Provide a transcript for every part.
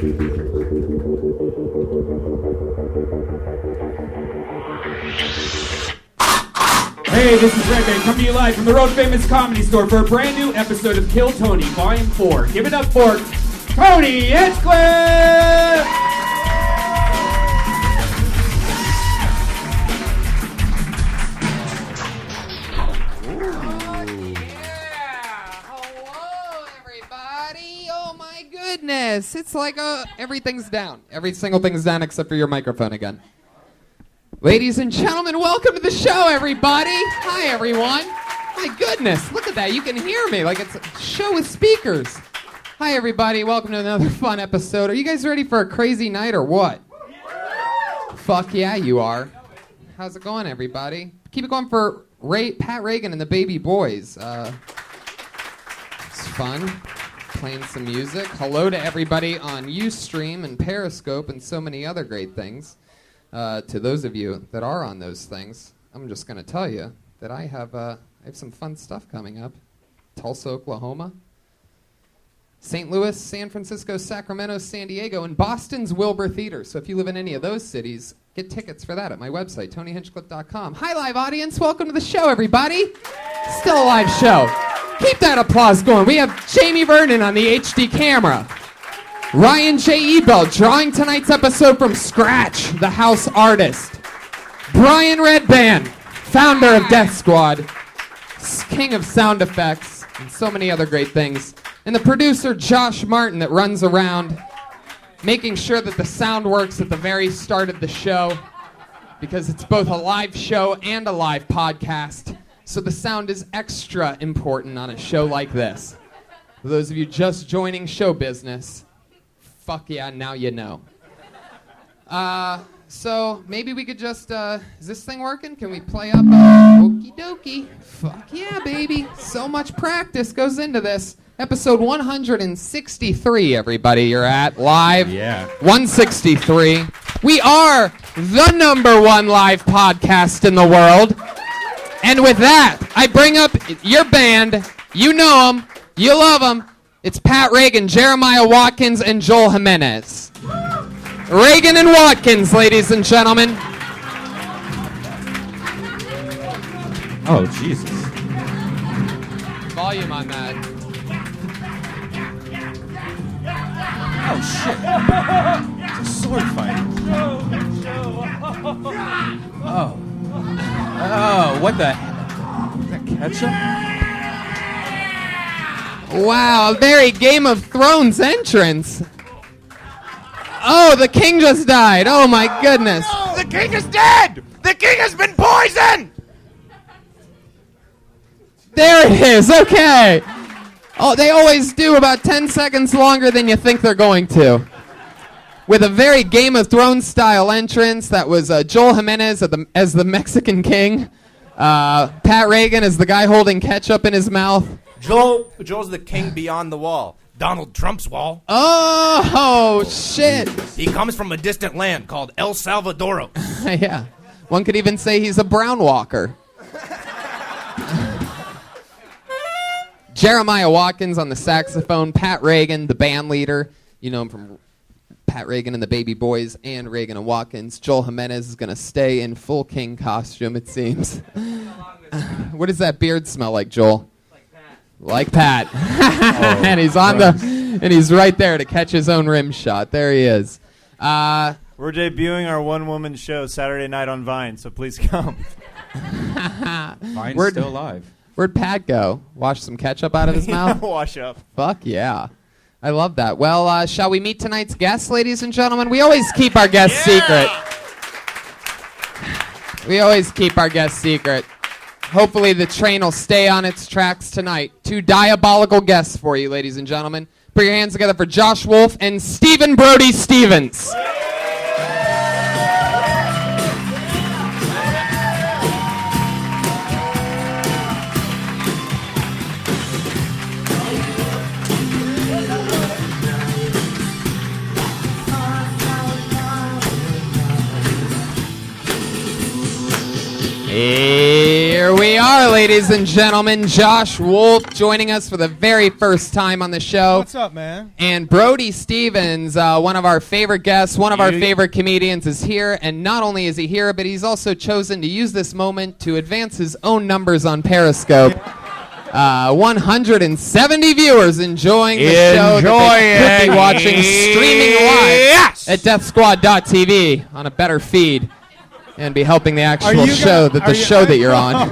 Hey, this is Redman coming to you live from the Road Famous Comedy Store for a brand new episode of Kill Tony, Volume 4. Give it up for Tony Hinchcliffe! Goodness, it's like everything's down. Every single thing's down except for your microphone again. Ladies and gentlemen, welcome to the show, everybody. Hi, everyone. My goodness, look at that. You can hear me like it's a show with speakers. Hi, everybody. Welcome to another fun episode. Are you guys ready for a crazy night or what? Fuck yeah, you are. How's it going, everybody? Keep it going for Pat Reagan and the Baby Boys. It's fun. Playing some music. Hello to everybody on Ustream and Periscope and so many other great things. To those of you that are on those things, I'm just going to tell you that I have some fun stuff coming up. Tulsa, Oklahoma, St. Louis, San Francisco, Sacramento, San Diego, and Boston's Wilbur Theater. So if you live in any of those cities, get tickets for that at my website, TonyHinchcliffe.com. Hi, live audience. Welcome to the show, everybody. Still a live show. Keep that applause going. We have Jamie Vernon on the HD camera. Ryan J. Ebel drawing tonight's episode from scratch, the house artist. Brian Redband, founder of Death Squad, king of sound effects, and so many other great things. And the producer, Josh Martin, that runs around making sure that the sound works at the very start of the show, because it's both a live show and a live podcast. So the sound is extra important on a show like this. For those of you just joining show business, fuck yeah, now you know. So maybe we could just, is this thing working? Can we play up Okie dokie? Fuck yeah, baby. So much practice goes into this. Episode 163, everybody, you're at live. Yeah. 163. We are the #1 live podcast in the world. And with that, I bring up your band. You know them. You love them. It's Pat Reagan, Jeremiah Watkins, and Joel Jimenez. Reagan and Watkins, ladies and gentlemen. Oh, Jesus. Volume on that. Oh, shit. It's a sword fight. Oh. Oh, what the heck? Is that ketchup? Wow, a very Game of Thrones entrance. Oh, the king just died. Oh, my goodness. No! The king is dead! The king has been poisoned! There it is. Okay. Oh, they always do about 10 seconds longer than you think they're going to. With a very Game of Thrones style entrance, that was Joel Jimenez as the Mexican king. Pat Reagan as the guy holding ketchup in his mouth. Joel's the king beyond the wall. Donald Trump's wall. Oh, shit. He comes from a distant land called El Salvador. Yeah. One could even say he's a brown walker. Jeremiah Watkins on the saxophone. Pat Reagan, the band leader. You know him from Pat Reagan and the Baby Boys and Reagan and Watkins. Joel Jimenez is going to stay in full king costume, it seems. What does that beard smell like, Joel? Like Pat. Oh, and he's on and he's right there to catch his own rim shot. There he is. We're debuting our one-woman show Saturday night on Vine, so please come. Vine's still alive. Where'd Pat go? Wash some ketchup out of his mouth? Wash up. Fuck yeah. I love that. Well, shall we meet tonight's guests, ladies and gentlemen? We always keep our guests secret. We always keep our guests secret. Hopefully the train will stay on its tracks tonight. 2 diabolical guests for you, ladies and gentlemen. Put your hands together for Josh Wolf and Stephen Brody Stevens. Here we are, ladies and gentlemen. Josh Wolf joining us for the very first time on the show. What's up, man? And Brody Stevens, one of our favorite guests, one of our favorite comedians, is here. And not only is he here, but he's also chosen to use this moment to advance his own numbers on Periscope. 170 viewers enjoying the show that they could be watching streaming live at deathsquad.tv on a better feed. And be helping the actual show that you're on.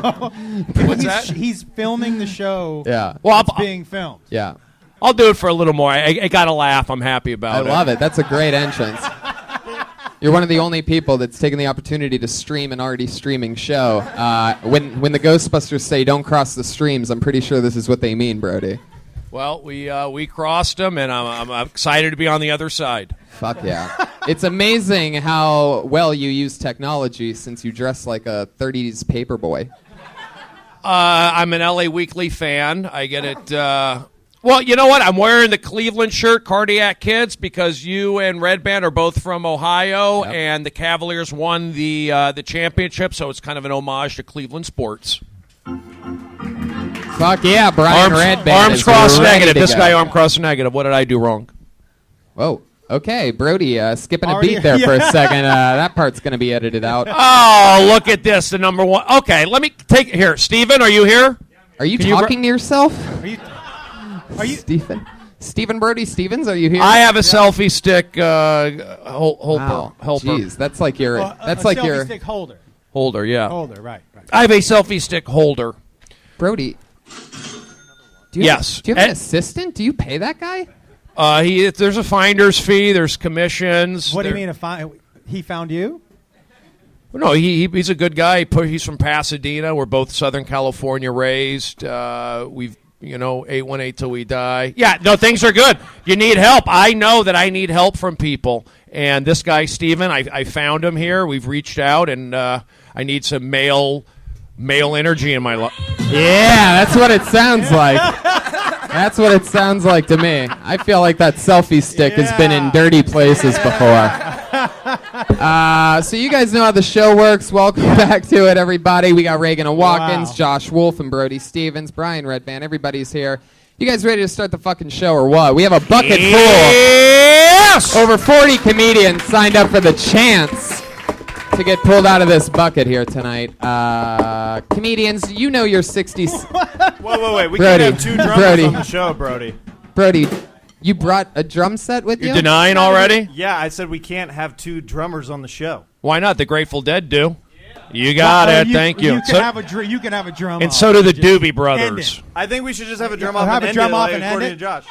What's that? He's filming the show. Yeah. Well, it's being filmed. Yeah. I'll do it for a little more. I got to laugh. I'm happy about it. I love it. That's a great entrance. You're one of the only people that's taken the opportunity to stream an already streaming show. When the Ghostbusters say don't cross the streams, I'm pretty sure this is what they mean, Brody. Well, we crossed them, and I'm excited to be on the other side. Fuck yeah. It's amazing how well you use technology since you dress like a 30s paperboy. I'm an LA Weekly fan. I get it. Well, you know what? I'm wearing the Cleveland shirt, Cardiac Kids, because you and Red Band are both from Ohio, and the Cavaliers won the championship, so it's kind of an homage to Cleveland sports. Fuck yeah, Brian Red Band. Arms cross negative. This guy arm cross negative. What did I do wrong? Whoa. Okay, Brody, skipping a beat there for a second. That part's going to be edited out. Oh, look at this, the number one. Okay, let me take it here. Steven, are you here? Are you talking to yourself? Are you Stephen Brody Stevens, are you here? I have a selfie stick helper. Jeez, that's like your... selfie stick holder. Holder, yeah. Holder, right. I have a selfie stick holder. Brody, do you have an assistant? Do you pay that guy? There's a finder's fee. There's commissions. What do you mean he found you? No, he's a good guy. He's from Pasadena. We're both Southern California raised. We've 818 till we die. Yeah, no, things are good. You need help. I know that I need help from people. And this guy, Steven, I found him here. We've reached out, and I need some male energy in my life. Yeah, that's what it sounds like. That's what it sounds like to me. I feel like that selfie stick has been in dirty places before. So you guys know how the show works. Welcome back to it, everybody. We got Reagan Watkins, Josh Wolf, and Brody Stevens, Brian Redband. Everybody's here. You guys ready to start the fucking show or what? We have a bucket full. Yes! Over 40 comedians signed up for the chance to get pulled out of this bucket here tonight. Comedians, you know your 60s. Whoa. We can't have two drummers on the show, Brody. Brody, you brought a drum set with you? You're denying already? Yeah, I said we can't have two drummers on the show. Why not? The Grateful Dead do. You got it. Thank you. You can have a drum. And so do the Doobie Brothers. I think we should just have a drum off. Have a drum off and end according it. to Josh.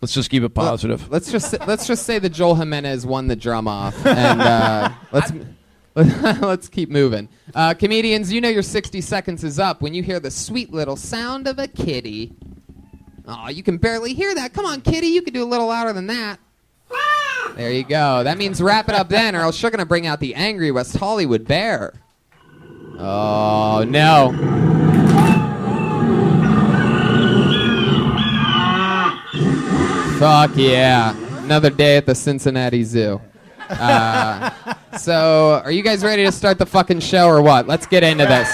Let's just keep it positive. Let's just say that Joel Jimenez won the drum off, and let's keep moving. Comedians, you know your 60 seconds is up when you hear the sweet little sound of a kitty. Oh, you can barely hear that. Come on, kitty, you can do a little louder than that. There you go. That means wrap it up then, or else you're going to bring out the angry West Hollywood bear. Oh, no. Fuck yeah. Another day at the Cincinnati Zoo. So, are you guys ready to start the fucking show or what? Let's get into this.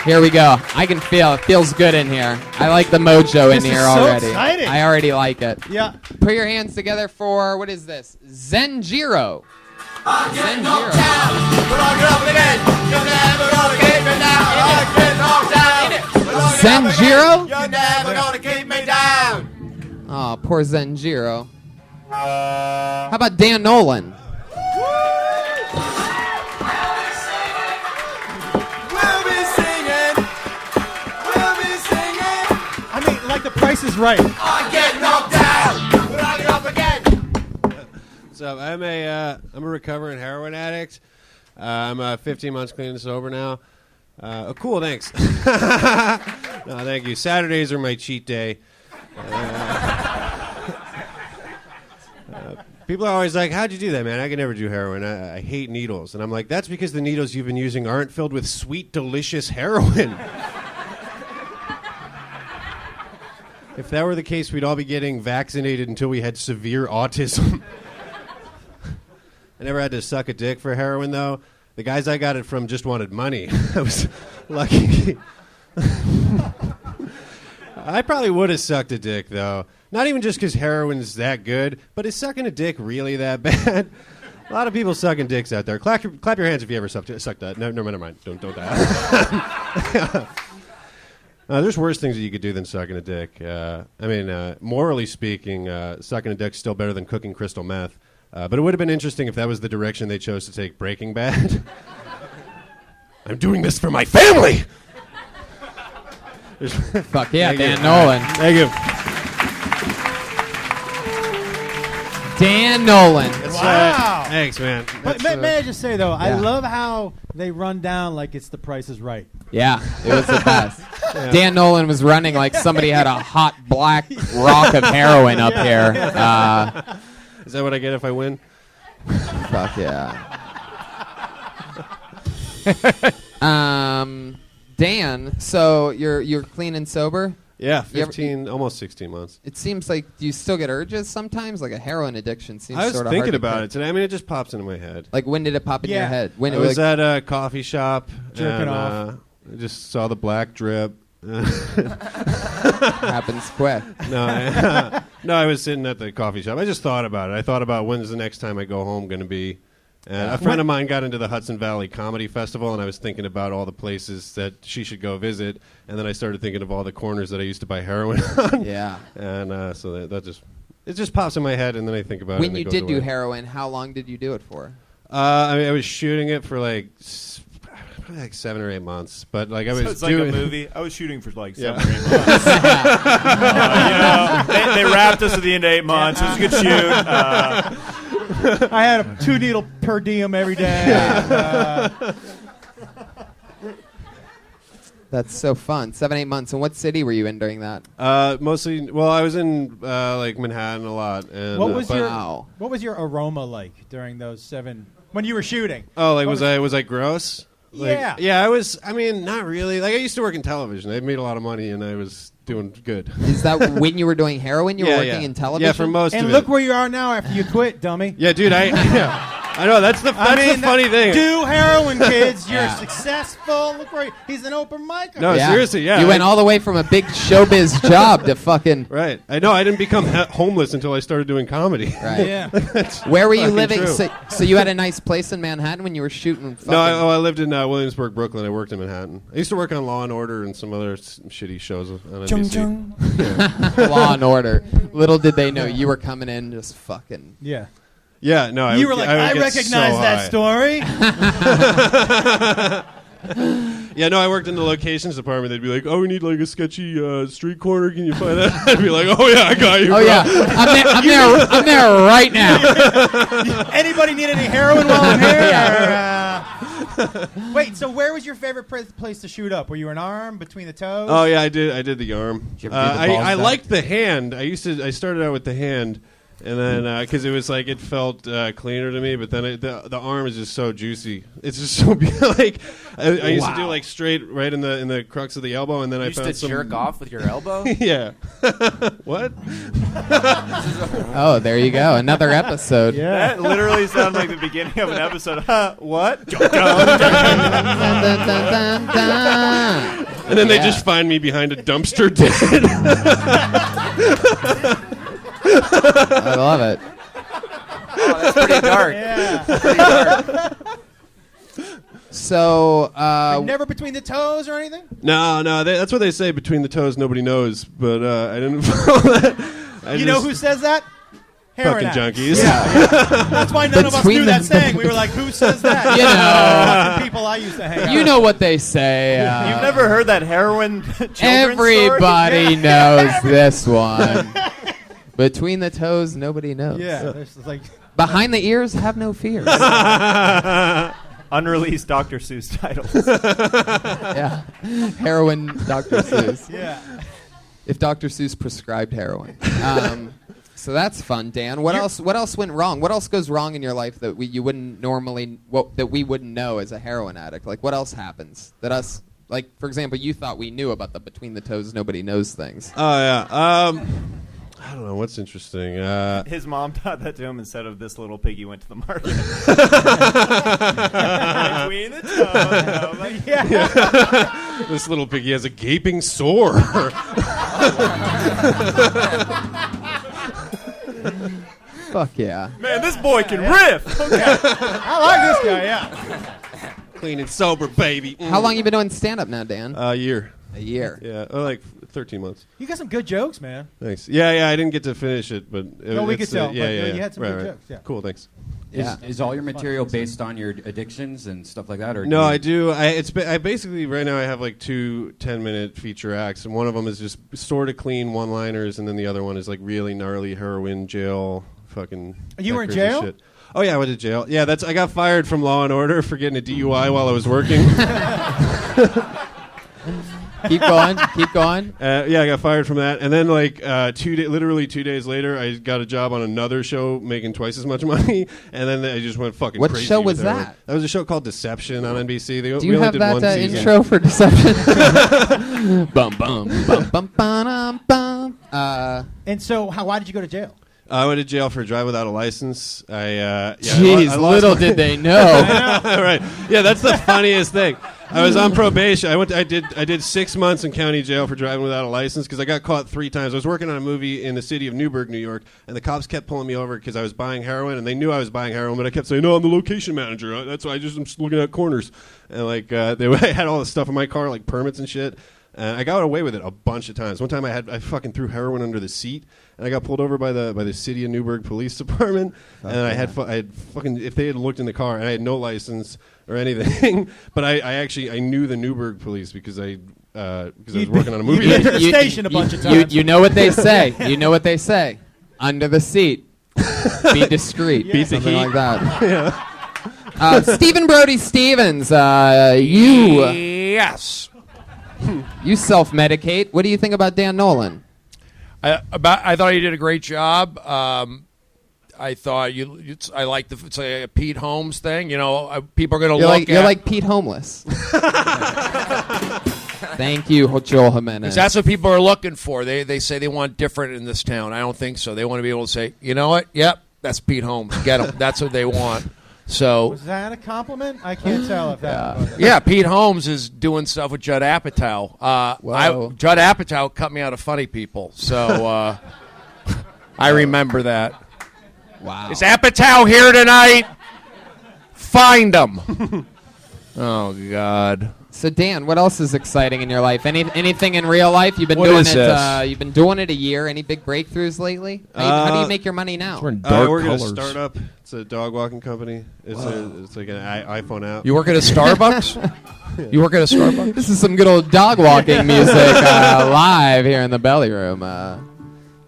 Here we go. I can feel it. Feels good in here. I like the mojo in here already. Exciting. I already like it. Yeah. Put your hands together for, what is this? Zenjiro. Zenjiro? You're never gonna keep me down. Oh, poor Zenjiro. How about Dan Nolan? I mean, like The Price is Right. I get knocked down, but I get up again. So I'm a recovering heroin addict. I'm 15 months clean and sober now. Cool, thanks. No, thank you. Saturdays are my cheat day. People are always like, how'd you do that, man? I can never do heroin. I hate needles. And I'm like, that's because the needles you've been using aren't filled with sweet, delicious heroin. If that were the case, we'd all be getting vaccinated until we had severe autism. I never had to suck a dick for heroin, though. The guys I got it from just wanted money. I Lucky. I probably would have sucked a dick, though. Not even just because heroin's that good, but is sucking a dick really that bad? A lot of people sucking dicks out there. Clap your hands if you ever sucked that. No, never mind. Don't die. There's worse things that you could do than sucking a dick. Morally speaking, sucking a dick's still better than cooking crystal meth. But it would have been interesting if that was the direction they chose to take Breaking Bad. I'm doing this for my family! Fuck yeah, Dan Nolan. Thank you. Dan Nolan. Wow. Thanks, man. But may I just say, though, I love how they run down like it's The Price is Right. Yeah, it was the best. Dan Nolan was running like somebody had a hot black rock of heroin up here. Is that what I get if I win? Fuck yeah. Dan, so you're clean and sober? Yeah, 15, almost 16 months. It seems like, do you still get urges sometimes? Like a heroin addiction seems I was sort of thinking hard to about pick. it today. I mean, it just pops into my head. Like, when did it pop in your head? When I it was like, at a coffee shop. Jerking and, off. I just saw the black drip. happens quick. No, I was sitting at the coffee shop. I just thought about it. I thought about when's the next time I go home going to be. And a friend of mine got into the Hudson Valley Comedy Festival, and I was thinking about all the places that she should go visit. And then I started thinking of all the corners that I used to buy heroin on. Yeah. And so that just pops in my head, and then I think about it. When you did do heroin, how long did you do it for? I was shooting it for probably 7 or 8 months, but like I was it's doing like a movie. I was shooting for like 7 Yeah. or 8 months. They wrapped us at the end of 8 months. It was a good shoot. I had a 2 needle per diem every day. That's so fun. 7, 8 months. And what city were you in during that? Mostly, well, I was in like Manhattan a lot. And, What was Wow. what was your aroma like during those 7 when you were shooting? Oh, like was I gross? Like, Yeah. yeah, I was. I mean, not really. Like I used to work in television. I made a lot of money, and I was doing good. Is that when you were doing heroin? You were working in television? Yeah, for most And of look it. where you are now after you quit, dummy. Yeah, dude. I know that's the funny thing. Do heroin, kids. You're Yeah. successful. Look where he's an open mic. No, seriously, yeah. You went all the way from a big showbiz job to fucking... Right. I know. I didn't become homeless until I started doing comedy. Right. Yeah. Where were you fucking living? true. So you had a nice place in Manhattan when you were shooting? Fucking... No, I lived in Williamsburg, Brooklyn. I worked in Manhattan. I used to work on Law and Order and some other shitty shows on NBC. Law and Order. Little did they know you were coming in just fucking... Yeah. Yeah, no. You were like, I would get recognize so that high. story. Yeah, no, I worked in the locations department. They'd be like, "Oh, we need like a sketchy street corner. Can you find that?" I'd be like, "Oh yeah, I got you." Oh bro." yeah, I'm there right now. Anybody need any heroin while I'm here? Wait, so where was your favorite place to shoot up? Were you an arm between the toes? Oh yeah, I did the arm. Did you ever do the balls I down? liked the hand. I started out with the hand, and then because it was like it felt cleaner to me, but then the arm is just so juicy. It's just so like I used to do like straight right in the crux of the elbow, and then I You used found to some jerk off with your elbow? Yeah. What? Oh, there you go, another episode. Yeah. That literally sounds like the beginning of an episode. What? Dun, dun, dun, dun. And then they Yeah. just find me behind a dumpster dead. I love it. Oh, that's pretty dark. Yeah. Pretty dark. So, Never between the toes or anything? No, that's what they say. Between the toes, nobody knows. But I didn't follow that. You know who says that? Heroin fucking addicts. junkies. That's why none of us Between knew the- that saying. We were like, who says that? You know. Fucking people I used to hang out you know what they say. You've never heard that heroin children's Everybody story? knows this one. Between the toes, nobody knows. Yeah. It's like, Behind the ears, have no fears. Unreleased Dr. Seuss titles. Yeah. Heroin, Dr. Seuss. yeah. If Dr. Seuss prescribed heroin. So that's fun, Dan. What else went wrong? What else goes wrong in your life that we wouldn't know as a heroin addict? Like, what else happens that us, like, for example, you thought we knew about the between the toes, nobody knows things. Oh yeah. I don't know what's interesting. His mom taught that to him instead of this little piggy went to the market. Between the toes. This little piggy has a gaping sore. Fuck yeah. Man, this boy can riff. I like this guy. Yeah. Clean and sober, baby. How long you been doing stand-up now, Dan? A year. A year. Yeah, like 13 months. You got some good jokes, man. Thanks. Yeah, I didn't get to finish it, but No, we could tell. Yeah, but, yeah, you had some good jokes. Yeah. Cool, thanks. Is all your material based on your addictions and stuff like that? Or No, I do. I basically right now I have like 2 10-minute feature acts, and one of them is just sort of clean one-liners, and then the other one is like really gnarly heroin jail fucking. You were in crazy jail? Shit. Oh yeah, I went to jail. Yeah, I got fired from Law and Order for getting a DUI while I was working. Keep going. Keep going. Yeah, I got fired from that, and then like literally 2 days later, I got a job on another show making twice as much money, and then I just went fucking What crazy. show with was heroin. that? That was a show called Deception on NBC. Do you have that intro for Deception? Bum bum bum bum bum bum. And so, why did you go to jail? I went to jail for driving without a license. Jeez, little did they know. Right? Yeah, that's the funniest thing. I was on probation. I did 6 months in county jail for driving without a license because I got caught 3 times. I was working on a movie in the city of Newburgh, New York, and the cops kept pulling me over because I was buying heroin, and they knew I was buying heroin, but I kept saying, "No, I'm the location manager. That's why I'm just looking at corners." And like they had all this stuff in my car, like permits and shit. I got away with it a bunch of times. One time I fucking threw heroin under the seat, and I got pulled over by the city of Newburgh Police Department. And I had fucking, if they had looked in the car, and I had no license or anything, but I knew the Newburgh Police because I was working on a movie. You'd been to the station a bunch of times. You know what they say. You know what they say. Under the seat. Be discreet. Beat the Something heat. like that. Yeah. Stephen Brody Stevens, you Yes. you self-medicate. What do you think about Dan Nolan? I thought you did a great job. I thought I like it's like a Pete Holmes thing. You know, people are going to look at. You're like Pete Homeless. Thank you, Joel Jimenez. 'Cause that's what people are looking for. They say they want different in this town. I don't think so. They want to be able to say, you know what? Yep, that's Pete Holmes. Get him. That's what they want. So Was that a compliment? I can't tell if that was. yeah, Pete Holmes is doing stuff with Judd Apatow. Judd Apatow cut me out of Funny People, so I remember that. Wow. Is Apatow here tonight? Find him. Oh God. So Dan, what else is exciting in your life? Anything in real life? You've been What doing is it. this? You've been doing it a year. Any big breakthroughs lately? How do you make your money now? We're in dark work at a colors. startup. It's a dog walking company. It's like an iPhone app. You work at a Starbucks? You work at a Starbucks? This is some good old dog walking music live here in the belly room.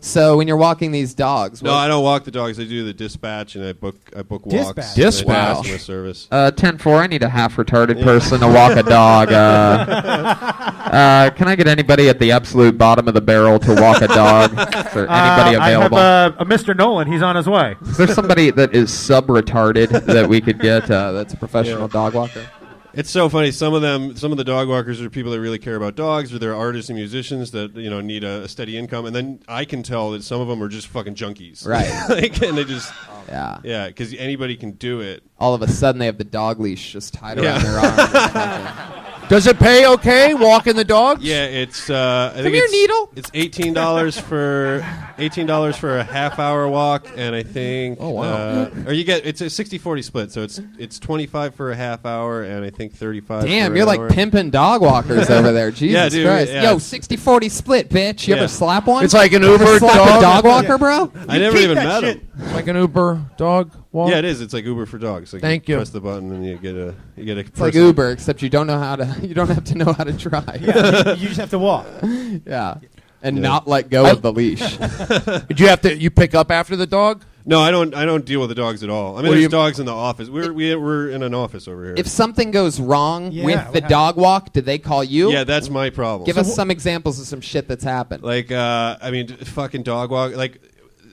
So when you're walking these dogs, No, I don't walk the dogs. I do the dispatch, and I book walks. Dispatch? Dispatch. And I do customer service. 10-4, I need a half-retarded person to walk a dog. Can I get anybody at the absolute bottom of the barrel to walk a dog? Is there anybody available? I have a Mr. Nolan. He's on his way. Is there somebody that is sub-retarded that we could get that's a professional dog walker? It's so funny. Some of the dog walkers are people that really care about dogs, or they're artists and musicians that need a steady income. And then I can tell that some of them are just fucking junkies, Right. and they just Yeah. because anybody can do it. All of a sudden, they have the dog leash just tied around their arm. Does it pay okay walking the dogs? Yeah, it's I think here, it's Needle. It's $18 for a half-hour walk, and I think or you get it's a 60-40 split, so it's 25 for a half hour, and I think 35. Damn, for you're an like hour. pimping dog walkers over there. Jesus Yeah, dude, Christ. yeah. Yo, 60-40 split, bitch. You Yeah. ever slap one? It's like an You ever Uber slap dog? a dog walker, bro? I never keep even that met shit. him. Like an Uber dog walk? Yeah, it is. It's like Uber for dogs. Like Thank you. Press the button and you get a It's like Uber, except you don't have to know how to drive. Yeah, you just have to walk. Yeah. And not let go of the leash. Do you pick up after the dog? No, I don't deal with the dogs at all. I mean, What do there's you- dogs in the office. We're in an office over here. If something goes wrong Yeah, with what the happened? dog walk, do they call you? yeah, that's my problem. Give us some examples of some shit that's happened. Like, I mean, fucking dog walk. Like,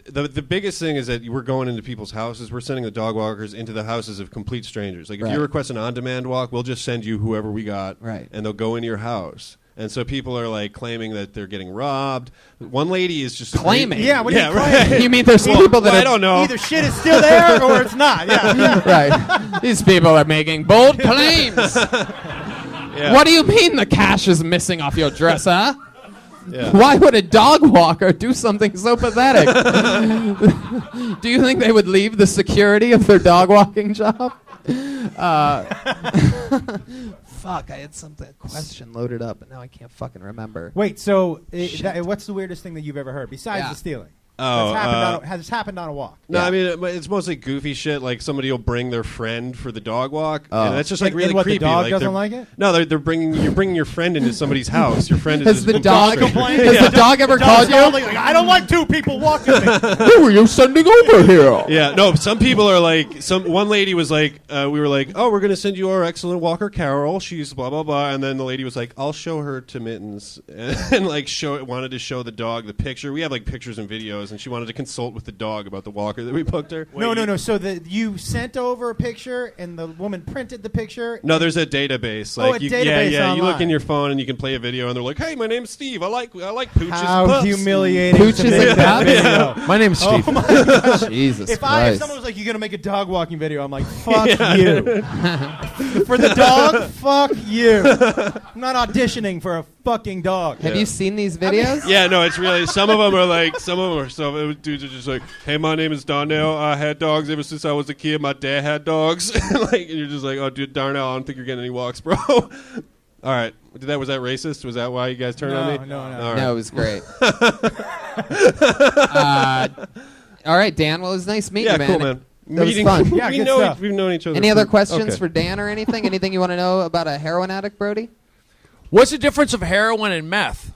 the biggest thing is that we're going into people's houses. We're sending the dog walkers into the houses of complete strangers. Like, if Right. you request an on-demand walk, we'll just send you whoever we got, Right. and they'll go into your house. And so people are like claiming that they're getting robbed. One lady is just Claiming? Yeah, what do you mean right. claiming? You mean there's some people that I are... don't know. Either shit is still there or it's not. Yeah. Right. These people are making bold claims. Yeah. What do you mean the cash is missing off your dress, huh? Yeah. Why would a dog walker do something so pathetic? Do you think they would leave the security of their dog walking job? Fuck, I had a question loaded up, and now I can't fucking remember. Wait, so what's the weirdest thing that you've ever heard besides the stealing? Oh, has happened on a walk? No, I mean it's mostly goofy shit. Like somebody will bring their friend for the dog walk, Oh. and that's just like really and what, creepy. the dog like, doesn't they're- like it? No, you're bringing your friend into somebody's house. Your friend is Has the just dog complained? Has the dog ever called you? Like, I don't like two people walking me. Who are you sending over here? Yeah, no. Some people are like, one lady was like, we were like, oh, we're gonna send you our excellent walker Carol. She's blah blah blah, and then the lady was like, I'll show her to Mittens, and like wanted to show the dog the picture. We have like pictures and videos, and she wanted to consult with the dog about the walker that we booked her. No. So you sent over a picture, and the woman printed the picture. No, there's a database. Oh, Like a you, database yeah. You look online. in your phone and you can play a video, and they're like, "Hey, my name's Steve. I like pooches How and pups." humiliating! Pooches to make and that pups? video. My name's Steve. Oh my God. Jesus If Christ. someone was like, "You're gonna make a dog walking video," I'm like, "Fuck you." For the dog, fuck you. I'm not auditioning for a fucking dog. Have you seen these videos? Yeah, no, it's really. Some of them are like, dudes are just like, "Hey, my name is Darnell. I had dogs ever since I was a kid. My dad had dogs." And you're just like, "Oh, dude, Darnell, I don't think you're getting any walks, bro." All right, was that racist? Was that why you guys turned on me? No. All No, right. it was great. All right, Dan. Well, it was nice meeting Yeah, you, man. cool, man. That was fun. Yeah, good stuff. We've known each other. Any other for- questions okay. for Dan or anything? Anything you want to know about a heroin addict, Brody? What's the difference of heroin and meth?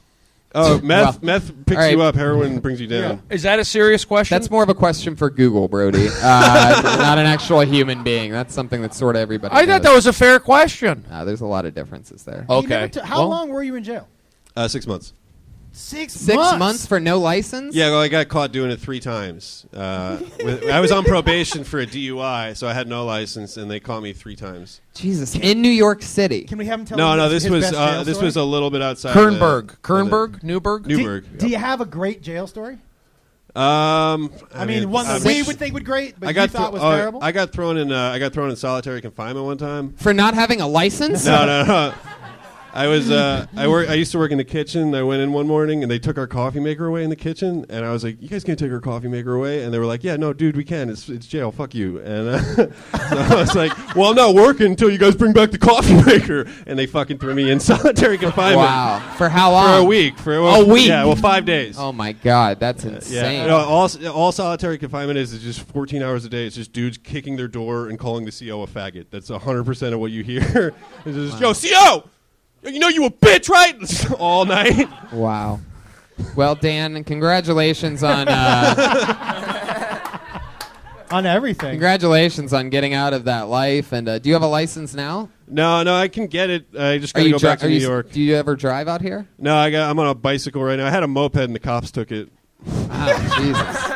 Oh, meth Well, picks all right. you up. Heroin brings you down. Is that a serious question? That's more of a question for Google, Brody. Not an actual human being. That's something that sort of everybody I thought that was a fair question. There's a lot of differences there. You Okay. never how long were you in jail? 6 months. 6 months for no license? Yeah, well, I got caught doing it 3 times. I was on probation for a DUI, so I had no license, and they caught me 3 times. Jesus. In New York City. Can we have him tell No, his this was best jail this story? was a little bit outside. Kernberg? Newberg? Newberg. Do you have a great jail story? I mean, one that we would think would great, but you thought was terrible. I got thrown in solitary confinement one time. For not having a license? No. I was I used to work in the kitchen. I went in one morning and they took our coffee maker away in the kitchen, and I was like, "You guys can't take our coffee maker away." And they were like, "Yeah, no, dude, we can. It's jail. Fuck you." And so I was like, "Well, I'm not working until you guys bring back the coffee maker." And they fucking threw me in solitary confinement. Wow. For how long? For a week. A week? Yeah, well, 5 days. Oh, my God. That's insane. Yeah, no, all solitary confinement is just 14 hours a day. It's just dudes kicking their door and calling the CO a faggot. That's 100% of what you hear. It's just, "Yo, CO! You know you a bitch, right?" All night. Wow. Well, Dan, congratulations on on everything. Congratulations on getting out of that life. And do you have a license now? No, I can get it. I just got to go back to New York. Do you ever drive out here? No, I'm on a bicycle right now. I had a moped and the cops took it. Oh, Jesus.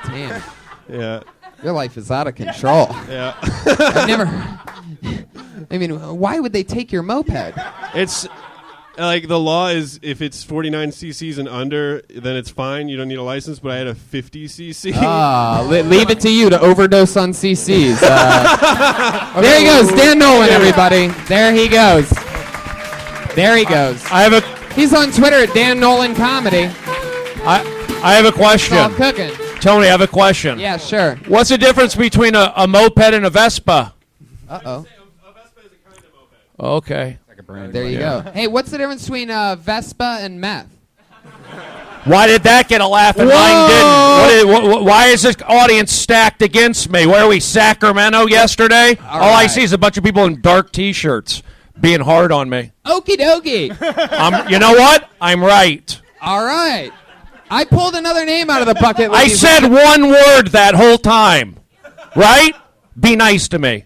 Damn. Yeah. Your life is out of control. Yeah. I've never... I mean, why would they take your moped? It's like the law is if it's 49 cc's and under, then it's fine. You don't need a license. But I had a 50 cc. Leave it to you to overdose on CCs. There he goes, Dan Nolan, everybody. There he goes. He's on Twitter at Dan Nolan Comedy. I have a question. It's all cooking. Tony, I have a question. Yeah, sure. What's the difference between a moped and a Vespa? Uh-oh. Okay. There you go. Hey, what's the difference between Vespa and meth? Why did that get a laugh and mine didn't? Why is this audience stacked against me? Where are we, Sacramento yesterday? All I see is a bunch of people in dark T-shirts being hard on me. Okie dokie. You know what? I'm right. All right. I pulled another name out of the bucket. I said one word that whole time. Right? Be nice to me.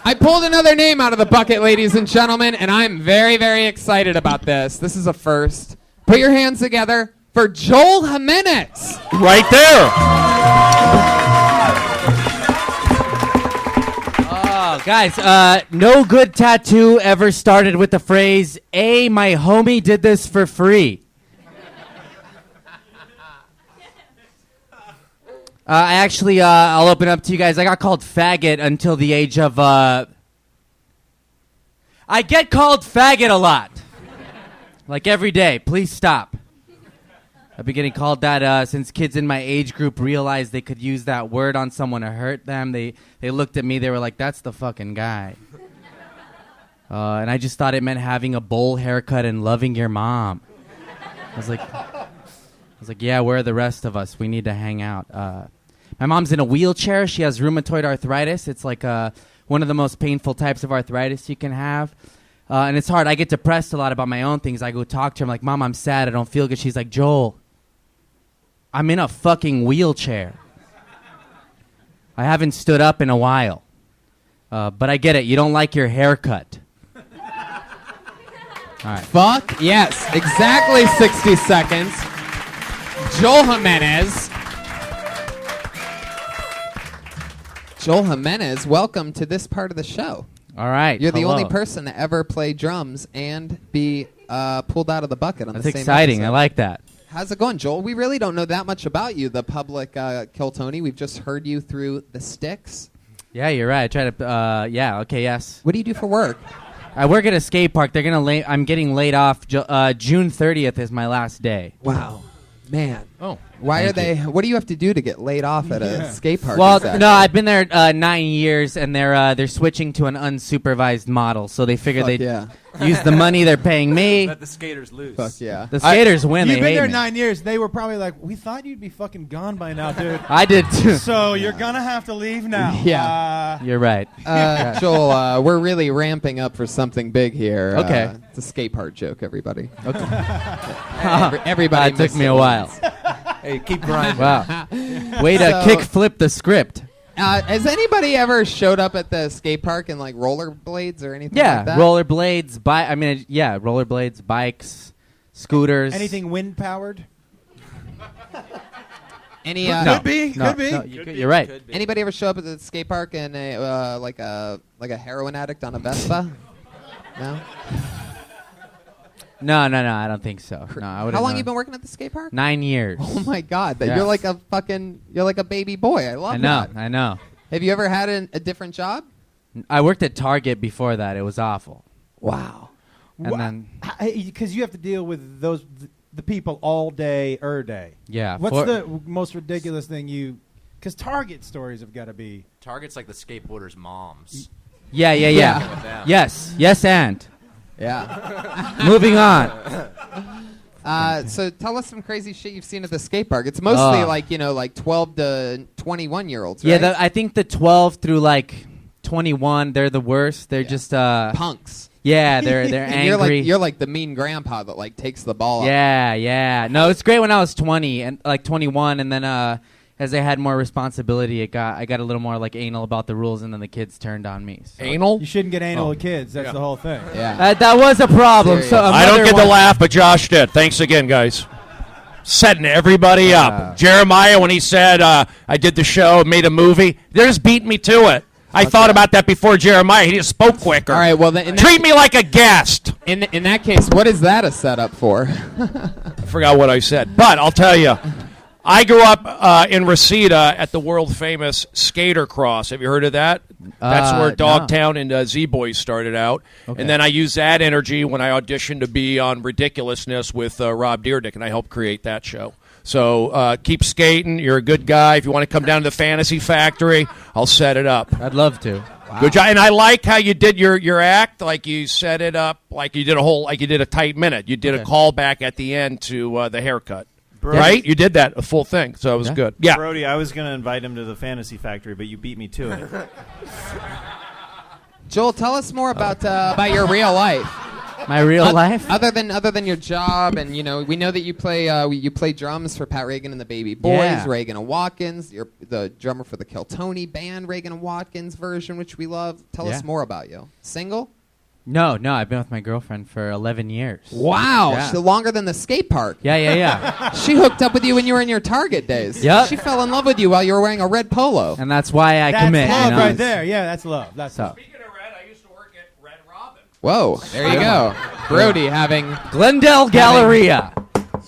I pulled another name out of the bucket, ladies and gentlemen, and I'm very, very excited about this. This is a first. Put your hands together for Joel Jimenez. Right there. Oh, Guys, no good tattoo ever started with the phrase, "Hey, my homie did this for free." I actually, I'll open up to you guys. I got called faggot until the age of, I get called faggot a lot. Like every day. Please stop. I've been getting called that since kids in my age group realized they could use that word on someone to hurt them. They looked at me, they were like, that's the fucking guy. And I just thought it meant having a bowl haircut and loving your mom. I was like, yeah, where are the rest of us? We need to hang out. My mom's in a wheelchair. She has rheumatoid arthritis. It's like one of the most painful types of arthritis you can have. And it's hard. I get depressed a lot about my own things. I go talk to her. I'm like, Mom, I'm sad. I don't feel good. She's like, Joel, I'm in a fucking wheelchair. I haven't stood up in a while. But I get it. You don't like your haircut. All right. Fuck yes. Exactly 60 seconds. Joel Jimenez. Joel Jimenez, welcome to this part of the show. All right. You're the hello. only person to ever play drums and be pulled out of the bucket on That's the same exciting. episode. I like that. How's it going, Joel? We really don't know that much about you, the public Kill Tony. We've just heard you through the sticks. Yeah, you're right. I try to. Yeah. Okay. Yes. What do you do for work? I work at a skate park. They're gonna. I'm getting laid off. June 30th is my last day. Wow, man. Oh. Why are Thank they? What do you have to do to get laid off at a skate park? Well, exactly? no, I've been there 9 years, and they're switching to an unsupervised model. So they figure they'd use the money they're paying me. Let the skaters lose. Fuck yeah. The skaters win. You've They been hate there me. 9 years. They were probably like, we thought you'd be fucking gone by now, dude. I did too. So you're gonna have to leave now. Yeah. You're right. Joel, we're really ramping up for something big here. Okay. It's a skate park joke, everybody. Okay. Everybody That took me a while. Hey, keep grinding. Wow. Way to kick flip the script. Has anybody ever showed up at the skate park in like rollerblades or anything like that? Rollerblades, rollerblades, bikes, scooters. Anything wind powered? Any No. Could be. No, Could be. no, you're right. Anybody ever show up at the skate park in a like a heroin addict on a Vespa? No. No, I don't think so. No, I How long you been working at the skate park? 9 years. Oh my God, Yeah. you're like a baby boy. I love that. I know. Have you ever had a different job? I worked at Target before that. It was awful. Wow. And then Because you have to deal with the people all day, day. Yeah. What's the most ridiculous thing you? Because Target stories have got to be. Target's like the skateboarders' moms. Yeah. Yeah. Yes, and. Yeah. Moving on. So tell us some crazy shit you've seen at the skate park. It's mostly like 12 to 21-year-olds, right? Yeah, I think the 12 through like 21, they're the worst. They're just punks. Yeah, they're angry. You're like the mean grandpa that like takes the ball. Yeah. No, it's great when I was 20 and like 21, and then as I had more responsibility, I got a little more like anal about the rules, and then the kids turned on me. So. Anal? You shouldn't get anal with kids. That's the whole thing. Yeah. That was a problem. Serious. So I don't get the laugh, but Josh did. Thanks again, guys. Setting everybody up. Jeremiah, when he said, I did the show, made a movie, they're just beating me to it. I thought about that before Jeremiah. He just spoke quicker. All right, well, treat me like a guest. In that case, what is that a setup for? I forgot what I said, but I'll tell you. I grew up in Reseda at the world-famous Skater Cross. Have you heard of that? That's where Dogtown and Z-Boys started out. Okay. And then I used that energy when I auditioned to be on Ridiculousness with Rob Dyrdek, and I helped create that show. So keep skating. You're a good guy. If you want to come down to the Fantasy Factory, I'll set it up. I'd love to. Wow. Good job. And I like how you did your act. Like you set it up like you did a tight minute. You did a callback at the end to the haircut. Brody. Right? You did that, a full thing, so it was good. Yeah. Brody, I was going to invite him to the Fantasy Factory, but you beat me to it. Joel, tell us more about your real life. My real life? Other than your job, and we know that you play drums for Pat Reagan and the Baby Boys, Yeah. Reagan and Watkins. You're the drummer for the Kill Tony band, Reagan and Watkins version, which we love. Tell us more about you. Single? No, I've been with my girlfriend for 11 years. Wow, Yeah. so longer than the skate park. Yeah. She hooked up with you when you were in your Target days. Yep. She fell in love with you while you were wearing a red polo. And that's why I That's commit. love you know? right there. Yeah, that's love. That's love. Speaking Whoa, there you go. Brody having Glendale Galleria.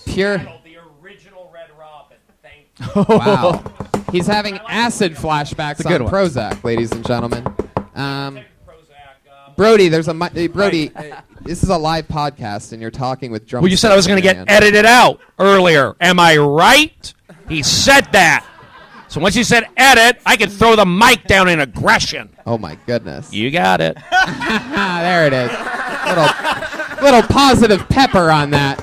pure. The original Red Robin. Thank you. Wow. He's having acid flashbacks a good on one. Prozac, ladies and gentlemen. Brody, there's a Brody. This is a live podcast, and you're talking with drum. Well, you said I was going to get edited out earlier. Am I right? He said that. So once you said edit, I could throw the mic down in aggression. Oh my goodness. You got it. There it is. Little positive pepper on that.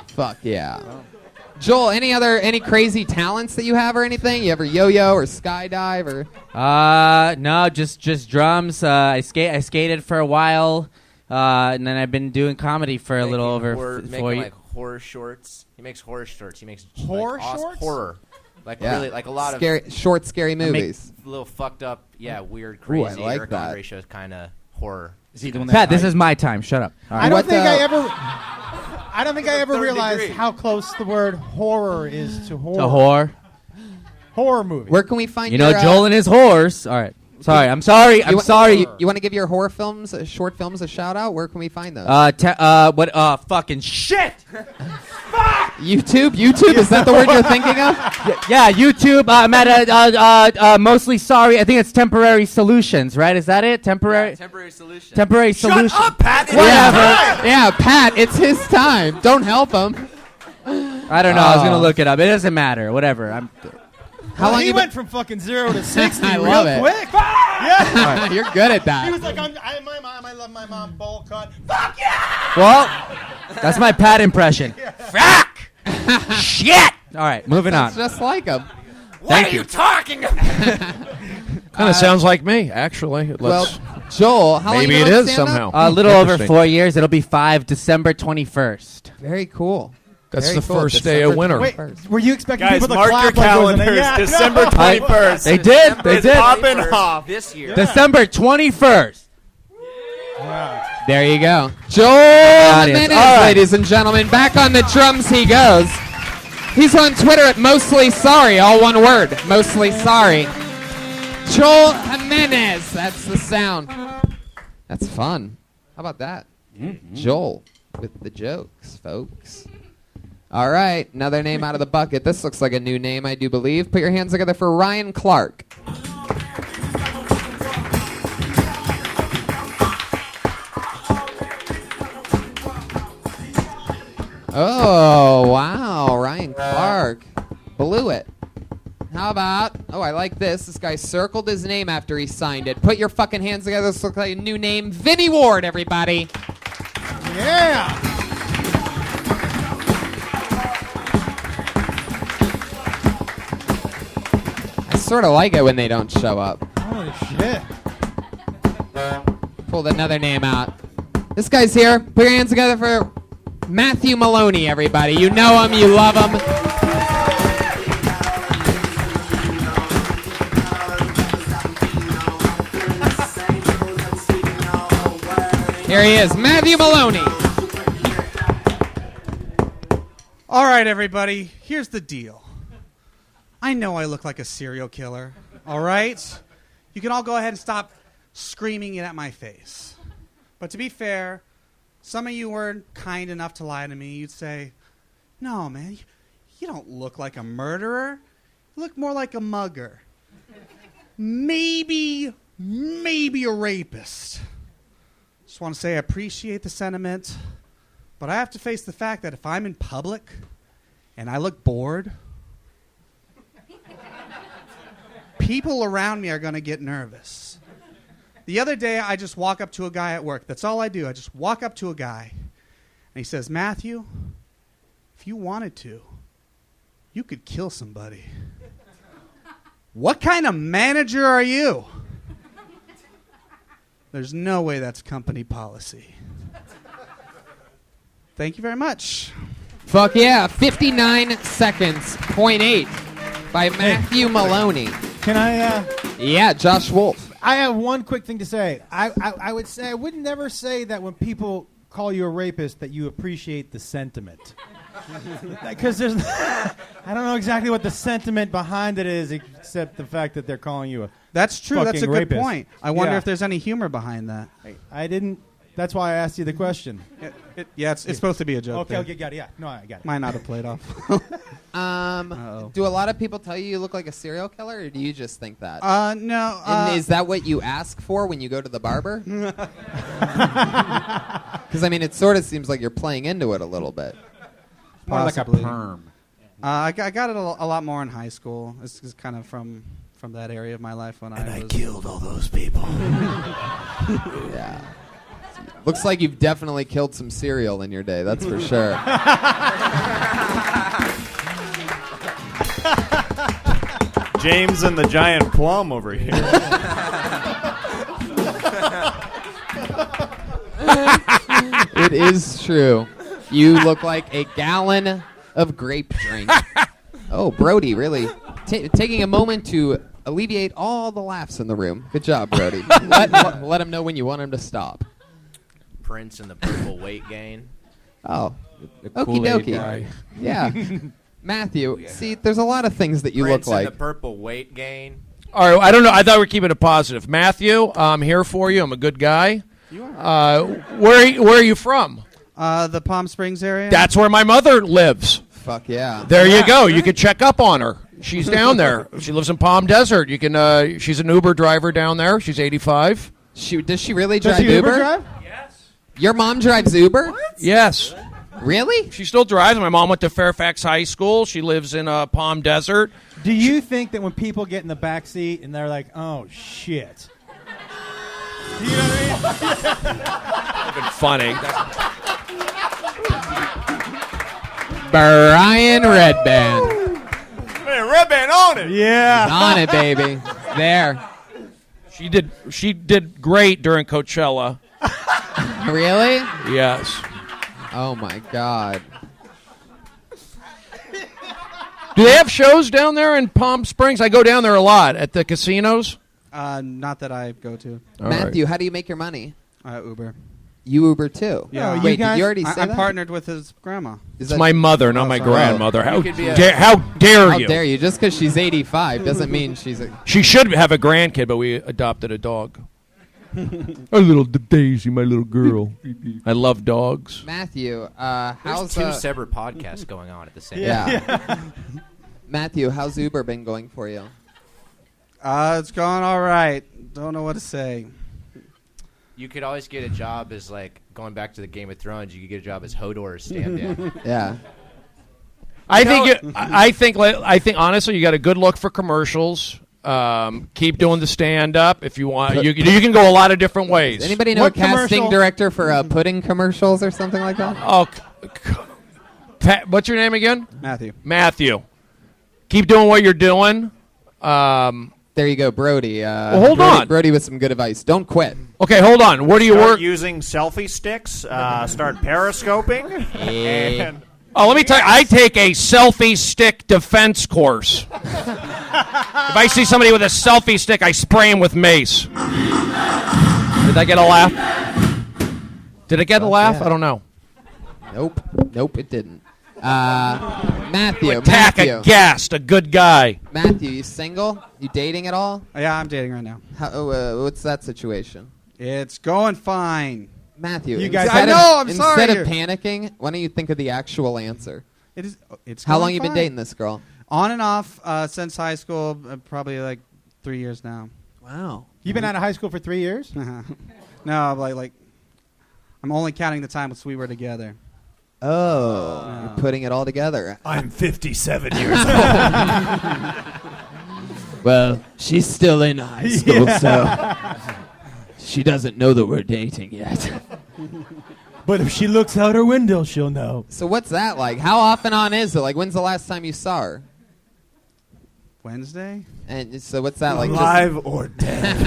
Fuck yeah. Joel, any crazy talents that you have or anything? You ever yo-yo or skydive or? No, just drums. I skated for a while, and then I've been doing comedy for a little over 4 years. Like horror shorts. He makes horror shorts. He makes Horror like, shorts? Horror. Like Yeah. really, like a lot scary, of short, scary movies. little fucked up, weird, Ooh, crazy. I like Eric that. Andre shows kind of horror. Is he doing Pat, this is my time. Shut up. All right. I don't What, think uh, I ever Third realized degree. how close the word horror is to horror. A whore. Horror movie. Where can we find You know, your, Joel and his whores. All right. Sorry. I'm sorry. I'm sorry. You want to give your horror films, short films, a shout out? Where can we find those? Fucking shit. YouTube? Is that the word you're thinking of? Yeah, YouTube. I'm at mostly sorry. I think it's Temporary Solutions, right? Is that it? Temporary solution. Temporary Solutions. Shut up, Pat. Whatever. Yeah, Pat, it's his time. Don't help him. I don't know. I was gonna look it up. It doesn't matter. Whatever. How long he you went from fucking 0 to 60 I real love it. quick. Yeah. You're good at He that. was like, my mom, I love my mom, bowl cut. Fuck yeah! Well, that's my Pat impression. Fuck. Shit. All right, moving on. It's just like him. What are you talking about? Kind of sounds like me, actually. Well, Joel, how long maybe you it been is stand-up? somehow. A little over Interesting. 4 years. It'll be 5 December 21st. Very cool. That's Very the cool. first day of winter. Wait, 21st. were you expecting Guys, people to mark clap your like it was calendars. yeah, December no. 21st. They did. They It's did. popping off. This year. December 21st. There you go. Joel Audience. Jimenez, All right. ladies and gentlemen. Back on the drums he goes. He's on Twitter at Mostly Sorry, all one word. Mostly Sorry. Joel Jimenez. That's the sound. That's fun. How about that? Joel with the jokes, folks. All right, another name out of the bucket. This looks like a new name, I do believe. Put your hands together for Ryan Clark. Oh, wow, Ryan Clark. Blew it. How about, I like this. This guy circled his name after he signed it. Put your fucking hands together. This looks like a new name. Vinny Ward, everybody. Yeah. I sort of like it when they don't show up. Holy shit. Pulled another name out. This guy's here. Put your hands together for Matthew Maloney, everybody. You know him. You love him. Here he is, Matthew Maloney. All right, everybody, here's the deal. I know I look like a serial killer, all right? You can all go ahead and stop screaming it at my face. But to be fair, some of you weren't kind enough to lie to me. You'd say, no, man, you don't look like a murderer. You look more like a mugger. Maybe a rapist. Just want to say I appreciate the sentiment, but I have to face the fact that if I'm in public and I look bored, people around me are going to get nervous. The other day, I just walk up to a guy at work. That's all I do. I just walk up to a guy, and he says, Matthew, if you wanted to, you could kill somebody. What kind of manager are you? There's no way that's company policy. Thank you very much. Fuck yeah. 59 seconds, 0.8 by Matthew Maloney. Can I? Yeah, Josh Wolf. I have one quick thing to say. I would say I would never say that when people call you a rapist that you appreciate the sentiment. Because I don't know exactly what the sentiment behind it is, except the fact that they're calling you a That's true. That's a good rapist. point. I wonder Yeah. if there's any humor behind that. I didn't. That's why I asked you the question. It's supposed to be a joke. Okay, got it. Yeah, no, I got it. Might not have played off. Do a lot of people tell you look like a serial killer, or do you just think that? No. And is that what you ask for when you go to the barber? Because I mean, it sort of seems like you're playing into it a little bit. More like a Possibly. perm. I got it a lot more in high school. It's kind of from that area of my life when I killed all those people. Yeah. Looks like you've definitely killed some cereal in your day. That's for sure. James and the giant plum over here. It is true. You look like a gallon of grape drink. Oh, Brody, really taking a moment to alleviate all the laughs in the room. Good job, Brody. let him know when you want him to stop. Prince and the purple weight gain. Oh, The okie Kool-Aid dokie. guy. Yeah. Matthew, see, there's a lot of things that you Prince look like. and the purple weight gain. All right, I don't know. I thought we were keeping it positive. Matthew, I'm here for you. I'm a good guy. You are. Where are you from? The Palm Springs area. That's where my mother lives. Fuck yeah. There you go. You can check up on her. She's down there. She lives in Palm Desert. You can. She's an Uber driver down there. She's 85. Does she really Does drive she Uber? drive? Your mom drives Uber? Yes. Really? She still drives. My mom went to Fairfax High School. She lives in Palm Desert. Do you think that when people get in the back seat and they're like, "Oh shit," do you know what I mean? Been funny. Brian Redband. Man, Red Band on it. Yeah, On it, baby. There. She did great during Coachella. Really? Yes. Oh my God. Do they have shows down there in Palm Springs? I go down there a lot at the casinos. Not that I go to. All Matthew, how do you make your money? Uber. You Uber too. Yeah. Wait, did you already say I'm that? partnered with his grandma. Is It's that- my mother, not my sorry. grandmother. How, You could be a- how dare How you? dare you? Just because she's 85 doesn't mean she's a... She should have a grandkid, but we adopted a dog. A little Daisy, my little girl. I love dogs. Matthew, There's how's... two separate podcasts going on at the same time. Yeah. Matthew, how's Uber been going for you? It's going all right. Don't know what to say. You could always get a job as, like, going back to the Game of Thrones, you could get a job as Hodor's stand-in. Yeah. I think honestly, you got a good look for commercials. Keep doing the stand-up if you want. You can go a lot of different ways. Does anybody know What a casting commercial? director for pudding commercials or something like that? Oh, what's your name again? Matthew. Keep doing what you're doing. There you go, Brody. Hold Brody, on. Brody with some good advice. Don't quit. Okay, hold on. Where do you Start work? using selfie sticks. Start periscoping. And Oh, let me tell you, I take a selfie stick defense course. If I see somebody with a selfie stick, I spray him with mace. Did I get a laugh? Did it get a laugh? yeah. I don't know. Nope, it didn't. Matthew, Attack Matthew. a guest, a good guy. Matthew, you single? You dating at all? Yeah, I'm dating right now. What's that situation? It's going fine. Matthew, You guys- I know, I'm sorry. Instead of panicking, why don't you think of the actual answer? It's How going long you been fine. dating this girl? On and off since high school, probably like 3 years now. Wow. You've been out of high school for 3 years? No, like I'm only counting the time since we were together. Oh, you're putting it all together. I'm 57 years old. Well, she's still in high school, so she doesn't know that we're dating yet. But if she looks out her window, she'll know. So what's that like? How often on is it? Like, when's the last time you saw her? Wednesday? And so what's that like? Alive or dead?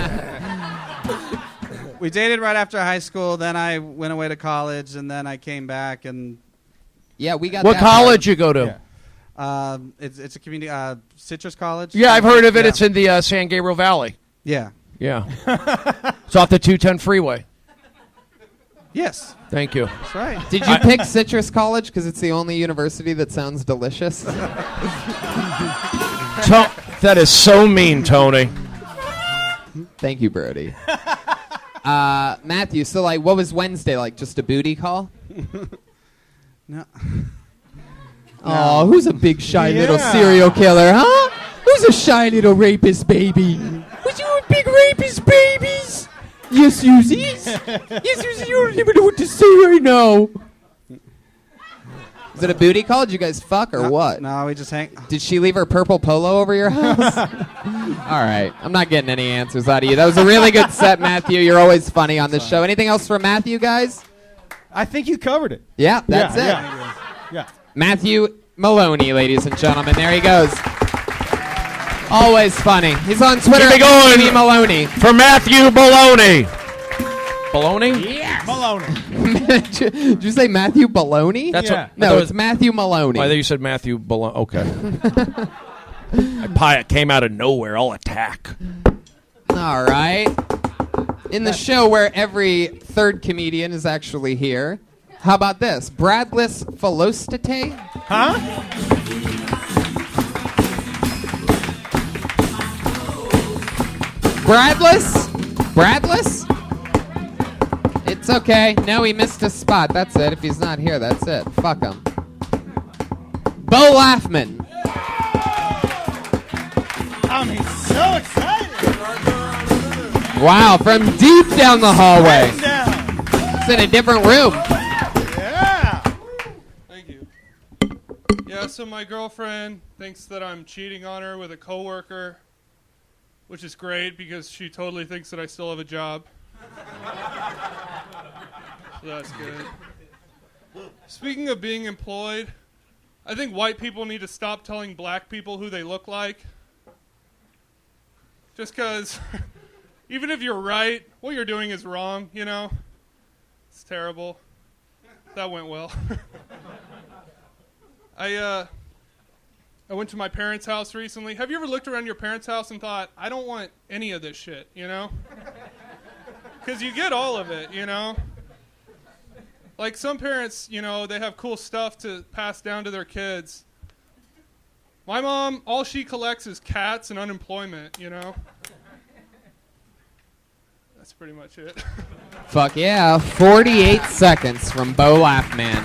We dated right after high school, then I went away to college, and then I came back and Yeah, we got What that college you go to? it's a community Citrus College. Yeah, I've heard of it. Yeah. It's in the San Gabriel Valley. Yeah. Yeah. It's off the 210 freeway. Yes. Thank you. That's right. Did you pick Citrus College because it's the only university that sounds delicious? That is so mean, Tony. Thank you, Brody. Matthew, so like, what was Wednesday like? Just a booty call? No. Oh, who's a big shy little Yeah. serial killer, huh? Who's a shy little rapist baby? Was you a big rapist babies? Yes, Susie. Yes, Susie. You don't even know what to say right now. Is it a booty call? Did you guys fuck or what? No, we just hang. Did she leave her purple polo over your house? All right. I'm not getting any answers out of you. That was a really good set, Matthew. You're always funny on this show. Anything else for Matthew, guys? I think you covered it. Yeah, that's it. Yeah. Matthew Maloney, ladies and gentlemen. There he goes. Always funny. He's on Twitter. Keep it going. Matthew Maloney. For Matthew Baloney. Baloney? Yes. Maloney. Did you say Matthew Baloney? That's Yeah. what. No, it's Matthew Maloney. I thought you said Matthew Baloney. Okay. It came out of nowhere. I'll attack. All right. In the show where every third comedian is actually here, how about this? Bradless Philostate? Huh? Bradless? It's okay. No, he missed a spot. That's it. If he's not here, that's it. Fuck him. Bo Laughman. I'm so excited. Wow, from deep down the hallway. Down. It's in a different room. Yeah. Thank you. Yeah, so my girlfriend thinks that I'm cheating on her with a coworker, which is great because she totally thinks that I still have a job. So that's good. Speaking of being employed, I think white people need to stop telling black people who they look like. Just because even if you're right, what you're doing is wrong, you know? It's terrible. That went well. I went to my parents' house recently. Have you ever looked around your parents' house and thought, I don't want any of this shit, you know? Because you get all of it, you know? Like some parents, you know, they have cool stuff to pass down to their kids. My mom, all she collects is cats and unemployment, you know? That's pretty much it. Fuck yeah. 48 seconds from Bo Laughman.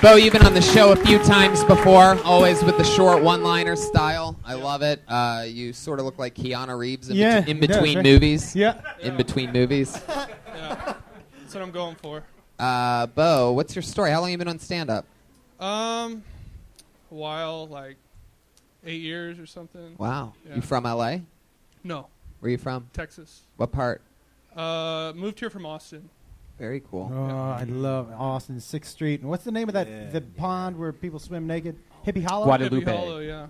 Bo, you've been on the show a few times before, always with the short one-liner style. I love it. You sort of look like Keanu Reeves in between right. movies. Yeah. In between movies. Yeah. That's what I'm going for. Bo, what's your story? How long have you been on stand-up? A while, like 8 years or something. Wow. Yeah. You from L.A.? No. Where are you from? Texas. What part? Moved here from Austin. Very cool. Oh, I love Austin, 6th Street. And what's the name of that the pond where people swim naked? Hippie Hollow? Guadalupe. Hippie Hollow, yeah.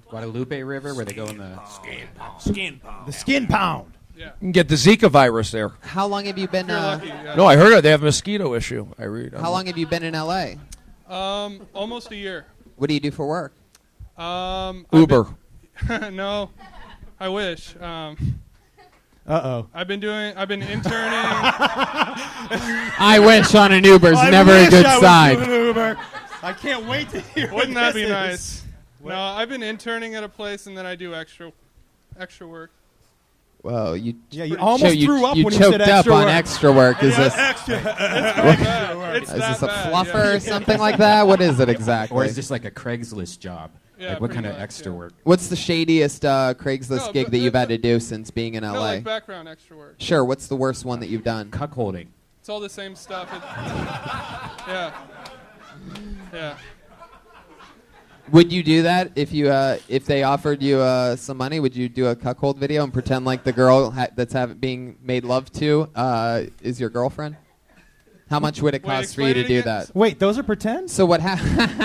Guadalupe River, where they go in the Skin pound. The Skin Pound. Yeah. You can get the Zika virus there. How long have you been? You're lucky, yeah. No, I heard it. They have a mosquito issue. I read. How long have you been in L.A.? Almost a year. What do you do for work? Uber. No, I wish. Uh-oh. I've been interning. I wish on an Uber's never a good sign. I can't wait to hear. Wouldn't that be nice? No, I've been interning at a place and then I do extra work. Whoa, you almost threw up you when you choked said up extra on work. extra work. Is this It's is this a bad, fluffer or something like that? What is it exactly? Or is this like a Craigslist job? Yeah, Like what kind pretty of much, extra yeah. work? What's the shadiest Craigslist No, gig but that you've had to do since being in No, LA? like background extra work. Sure. What's the worst one that you've done? Cuckolding. It's all the same stuff. Yeah. Yeah. Would you do that if you if they offered you some money? Would you do a cuckold video and pretend like the girl that's being made love to is your girlfriend? How much would it cost for you to do that? Wait, those are pretend? So what happened?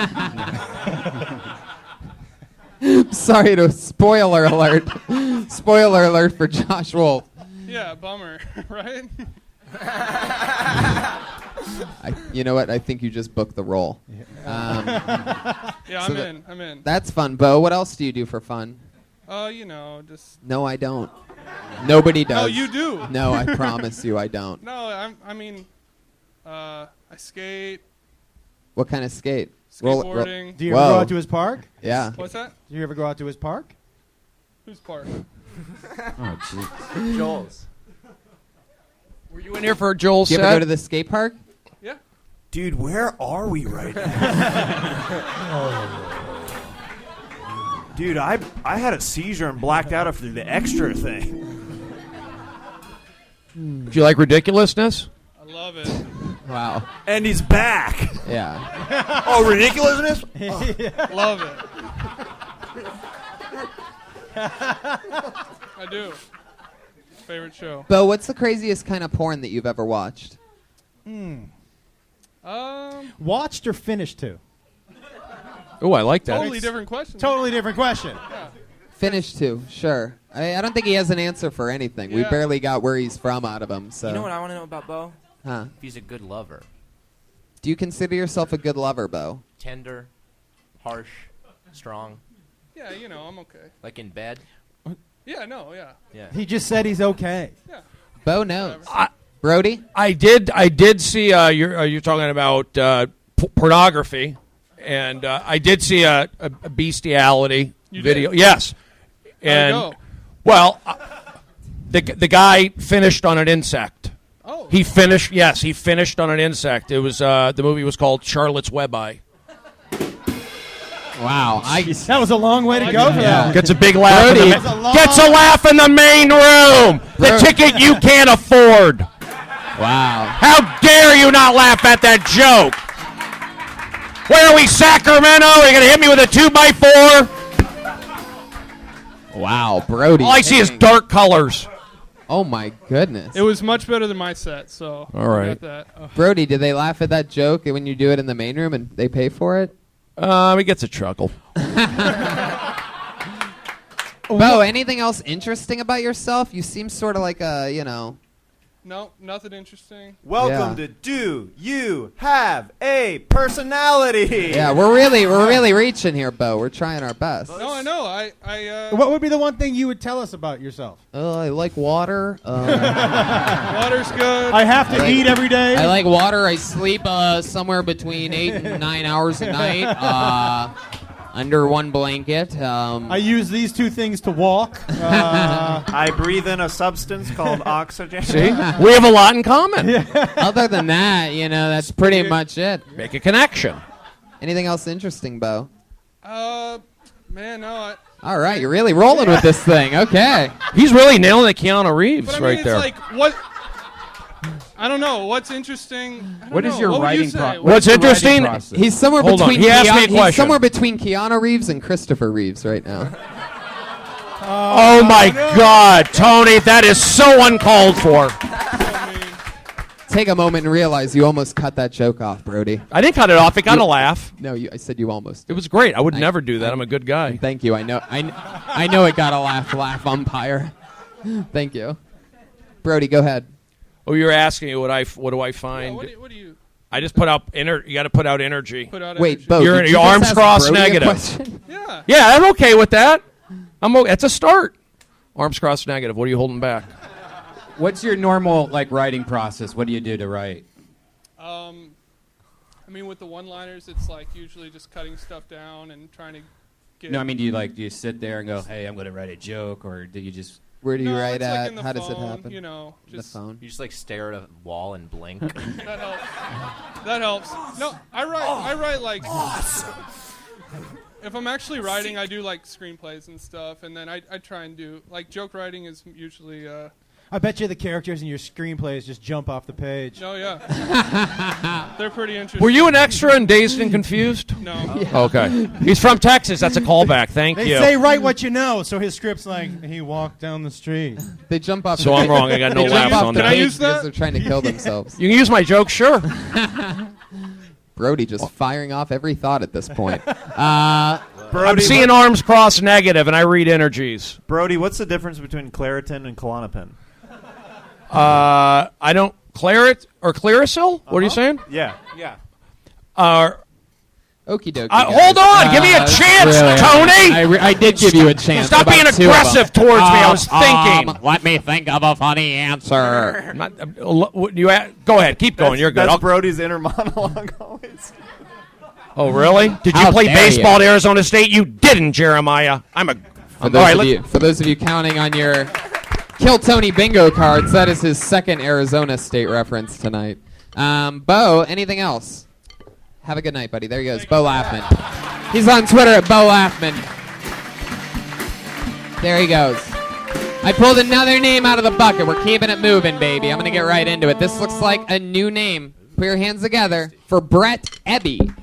Sorry to spoiler alert. Spoiler alert for Josh Wolf. Yeah, bummer, right? You know what? I think you just booked the role. Yeah, I'm in. That's fun, Bo. What else do you do for fun? You know, just. No, I don't. Nobody does. No, you do. No, I promise you I don't. No, I skate. What kind of skate? Skateboarding. Do you ever go out to his park? Yeah. What's that? Do you ever go out to his park? Whose park? Oh, jeez. Joel's. Were you in here for Joel's Do you set? ever go to the skate park? Yeah. Dude, where are we right now? Dude, I had a seizure and blacked out after the extra thing. Do you like ridiculousness? I love it. Wow. And he's back. Yeah. Oh, ridiculousness? Love it. I do. Favorite show. Bo, what's the craziest kind of porn that you've ever watched? Watched or finished to? Oh, I like that. Totally different question. Totally different question. Yeah. Finished to, sure. I don't think he has an answer for anything. We Yeah. barely got where he's from out of him. So. You know what I want to know about Bo? Huh? If he's a good lover. Do you consider yourself a good lover, Bo? Tender, harsh, strong. Yeah, I'm okay. Like in bed. Yeah, no, yeah. Yeah. He just said he's okay. Yeah. Bo knows. Brody? I did see. You're talking about pornography, and I did see a bestiality You video. did? Yes, How'd it and go? well, the guy finished on an insect. Oh. He finished. Yes, he finished on an insect. It was the movie was called Charlotte's Web Eye. Wow. That was a long way to go for that. Gets a big laugh. Brody. Gets a laugh in the main room. The ticket you can't afford. Wow. How dare you not laugh at that joke? Where are we, Sacramento? Are you going to hit me with a 2x4? Wow, Brody. All I see is dark colors. Oh, my goodness. It was much better than my set, so All right. I got that. Brody, did they laugh at that joke when you do it in the main room and they pay for it? He gets a chuckle. Bo, anything else interesting about yourself? You seem sort of like a, No, nothing interesting. Welcome to Do You Have a Personality? Yeah, we're really reaching here, Bo. We're trying our best. No, I know. I What would be the one thing you would tell us about yourself? I like water. Water's good. I have to eat every day. I like water. I sleep somewhere between 8 and 9 hours a night. Under one blanket. I use these two things to walk. I breathe in a substance called oxygen. See? We have a lot in common. Other than that, that's pretty much it. Make a connection. Anything else interesting, Bo? Man, no. All right, you're really rolling with this thing. Okay. He's really nailing the Keanu Reeves But right it's there. like, what? I don't know. What's interesting? I don't What is know. your What would you writing say? process? What's interesting? He's somewhere Hold on. between He asked me a he's question. somewhere between Keanu Reeves and Christopher Reeves right now. Oh my God, Tony, that is so uncalled for. Take a moment and realize you almost cut that joke off, Brody. I didn't cut it off. It got a laugh. No, I said you almost. It was great. I would never do that. I'm a good guy. Thank you. I know it got a laugh, umpire. Thank you. Brody, go ahead. Oh, you're asking me what do I find? Yeah, what do you I just put out you got to put out energy. put out? Wait, energy? Bo, Your did you just arms ask crossed Brody a negative. question? Yeah. Yeah, I'm okay with that. That's a start. Arms crossed negative. What are you holding back? What's your normal writing process? What do you do to write? With the one-liners, it's usually just cutting stuff down and trying to get. No, I mean, do you sit there and go, "Hey, I'm going to write a joke," or do you just? Where do you No, write it's at? in the How does it phone, happen? The the phone. You just stare at a wall and blink. That helps. That helps. No, I write awesome. If I'm actually writing, I do screenplays and stuff, and then I try and do joke writing is usually. I bet you the characters in your screenplays just jump off the page. Oh yeah, they're pretty interesting. Were you an extra in Dazed and Confused? No. Yeah. Okay. He's from Texas. That's a callback. Thank They you. say write what you know, so his script's he walked down the street. They jump off. So I'm wrong. I got no they laughs jump off on the that. page use that? because they're trying to kill themselves. You can use my joke, sure. Brody just firing off every thought at this point. Brody, I'm seeing arms crossed negative, and I read energies. Brody, what's the difference between Claritin and Klonopin? I don't Claret or Clearasil. What are you saying? Yeah. Yeah. Okie dokie. Hold on, give me a chance, Tony. I did give you a chance. Stop being aggressive towards me. I was thinking. Let me think of a funny answer. Go ahead, keep going. You're good. That's Brody's inner monologue always. Oh, really? Did you How play dare baseball you. at Arizona State? You didn't, Jeremiah. For those of you counting on your Kill Tony bingo cards, that is his second Arizona State reference tonight. Bo, anything else? Have a good night, buddy. There he goes, Bo Laughman. He's on Twitter at Bo Laughman. There he goes. I pulled another name out of the bucket. We're keeping it moving, baby. I'm going to get right into it. This looks like a new name. Put your hands together for Brett Ebby.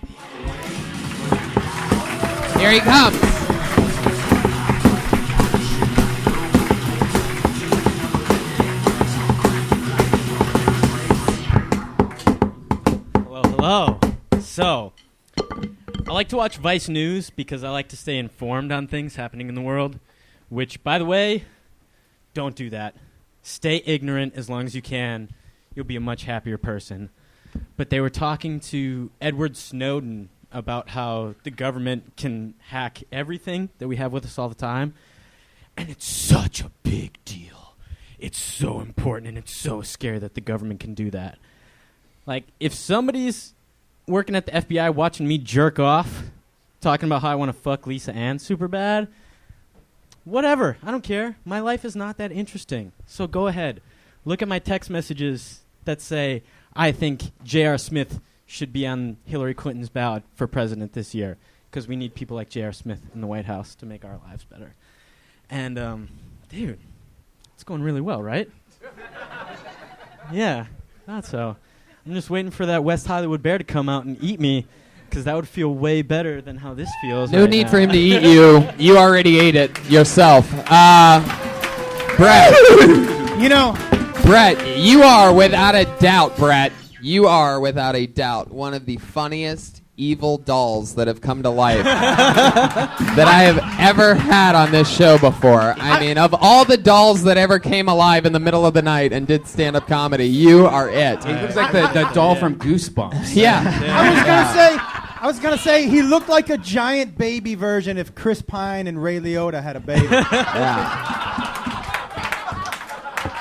Here he comes. Hello. So, I like to watch Vice News because I like to stay informed on things happening in the world, which, by the way, don't do that. Stay ignorant as long as you can. You'll be a much happier person. But they were talking to Edward Snowden about how the government can hack everything that we have with us all the time, and it's such a big deal. It's so important, and it's so scary that the government can do that. Like, if somebody's working at the FBI watching me jerk off, talking about how I want to fuck Lisa Ann super bad, whatever. I don't care. My life is not that interesting. So go ahead. Look at my text messages that say, I think J.R. Smith should be on Hillary Clinton's ballot for president this year because we need people like J.R. Smith in the White House to make our lives better. And, dude, it's going really well, right? Yeah, thought so. I'm just waiting for that West Hollywood bear to come out and eat me, because that would feel way better than how this feels. No right need now. for him to eat you. You already ate it yourself. Brett. Brett, you are without a doubt, you are without a doubt one of the funniest evil dolls that have come to life that I have ever had on this show before. I mean, of all the dolls that ever came alive in the middle of the night and did stand-up comedy, you are it. He looks like the doll from Goosebumps. Yeah. I was gonna say he looked like a giant baby version if Chris Pine and Ray Liotta had a baby.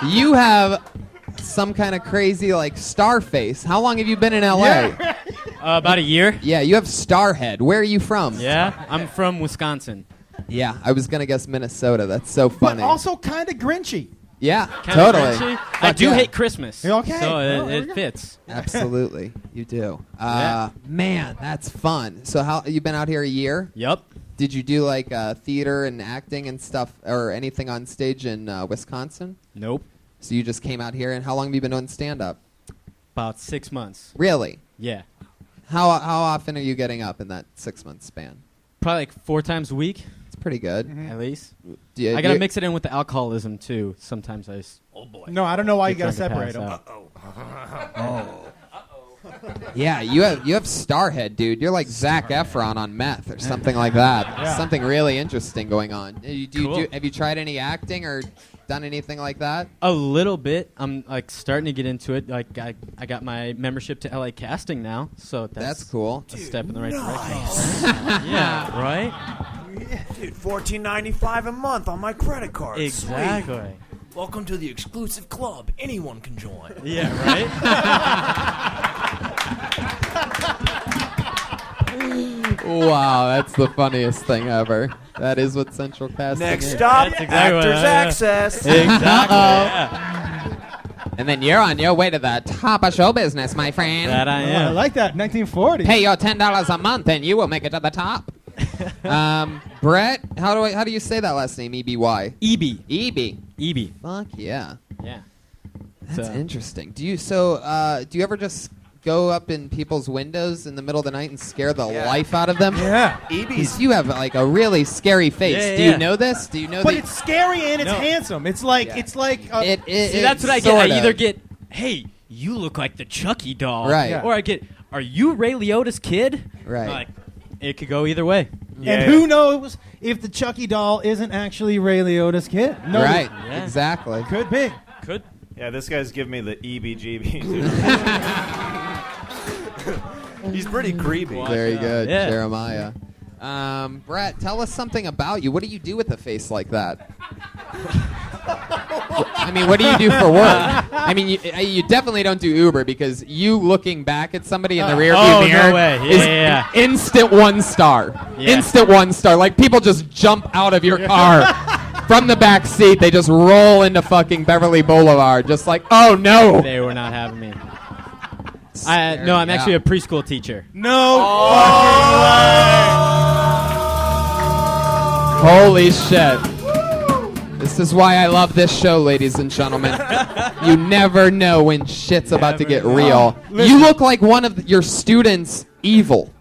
You have some kind of crazy, like, star face. How long have you been in L.A.? About a year. Yeah, you have star head. Where are you from? Yeah, I'm from Wisconsin. Yeah, I was going to guess Minnesota. That's so funny. But also kind of grinchy. Yeah, Kinda totally. grinchy. I do hate Christmas. Okay. So Well, it fits. Absolutely, you do. Yeah. Man, that's fun. So how you been out here a year? Yep. Did you do like theater and acting and stuff, or anything on stage in Wisconsin? Nope. So you just came out here, and how long have you been doing stand-up? About 6 months. Really? Yeah. How often are you getting up in that 6-month span? Probably like 4 times a week. It's pretty good. At least. Do I gotta mix it in with the alcoholism too. Sometimes I just. Oh boy. No, I don't know why you gotta Get drunk separate and them. pass out. Yeah, you have Starhead, dude. You're like Zac Efron on meth or something like that. Yeah. Something really interesting going on. Cool. Have you tried any acting or done anything like that? A little bit. I'm like starting to get into it. Like I got my membership to LA Casting now, so That's cool. A step in the right direction. Yeah, right. Dude, $14.95 a month on my credit card. Exactly. Sweet. Welcome to the exclusive club. Anyone can join. Yeah, right? Wow, that's the funniest thing ever. That is what Central Casting Next is. stop, That's exactly Actors what I- Access. Exactly. Uh-oh. And then you're on your way to the top of show business, my friend. That I Oh, I am. like that. 1940. Pay your $10 a month, and you will make it to the top. Brett, how do you say that last name? EBY. EB. EB. Fuck yeah. Yeah. That's So- interesting. Do you ever just go up in people's windows in the middle of the night and scare the life out of them? Yeah. EB's. You have like a really scary face. Yeah, Do yeah. you know this? Do you know But that? it's scary and it's No. handsome. It's like See, that's what I get. I either get, hey, you look like the Chucky doll. Right. Yeah. Or I get, are you Ray Liotta's kid? Right. Like, it could go either way. And who knows if the Chucky doll isn't actually Ray Liotta's kid? No, Right. Yeah. Exactly. Could be. Could. Yeah, this guy's giving me the EBGB. He's pretty creepy. Very good, Yeah. Jeremiah. Brett, tell us something about you. What do you do with a face like that? I mean, what do you do for work? I mean, you definitely don't do Uber because you looking back at somebody in the rearview mirror no way. is Yeah. instant 1 star. Yeah. Instant 1 star. Like people just jump out of your car from the back seat. They just roll into fucking Beverly Boulevard, just like, oh no. They were not having me. No, I'm actually a preschool teacher. No. Holy shit. This is why I love this show, ladies and gentlemen. You never know when shit's about to get real. You look like one of your students evil.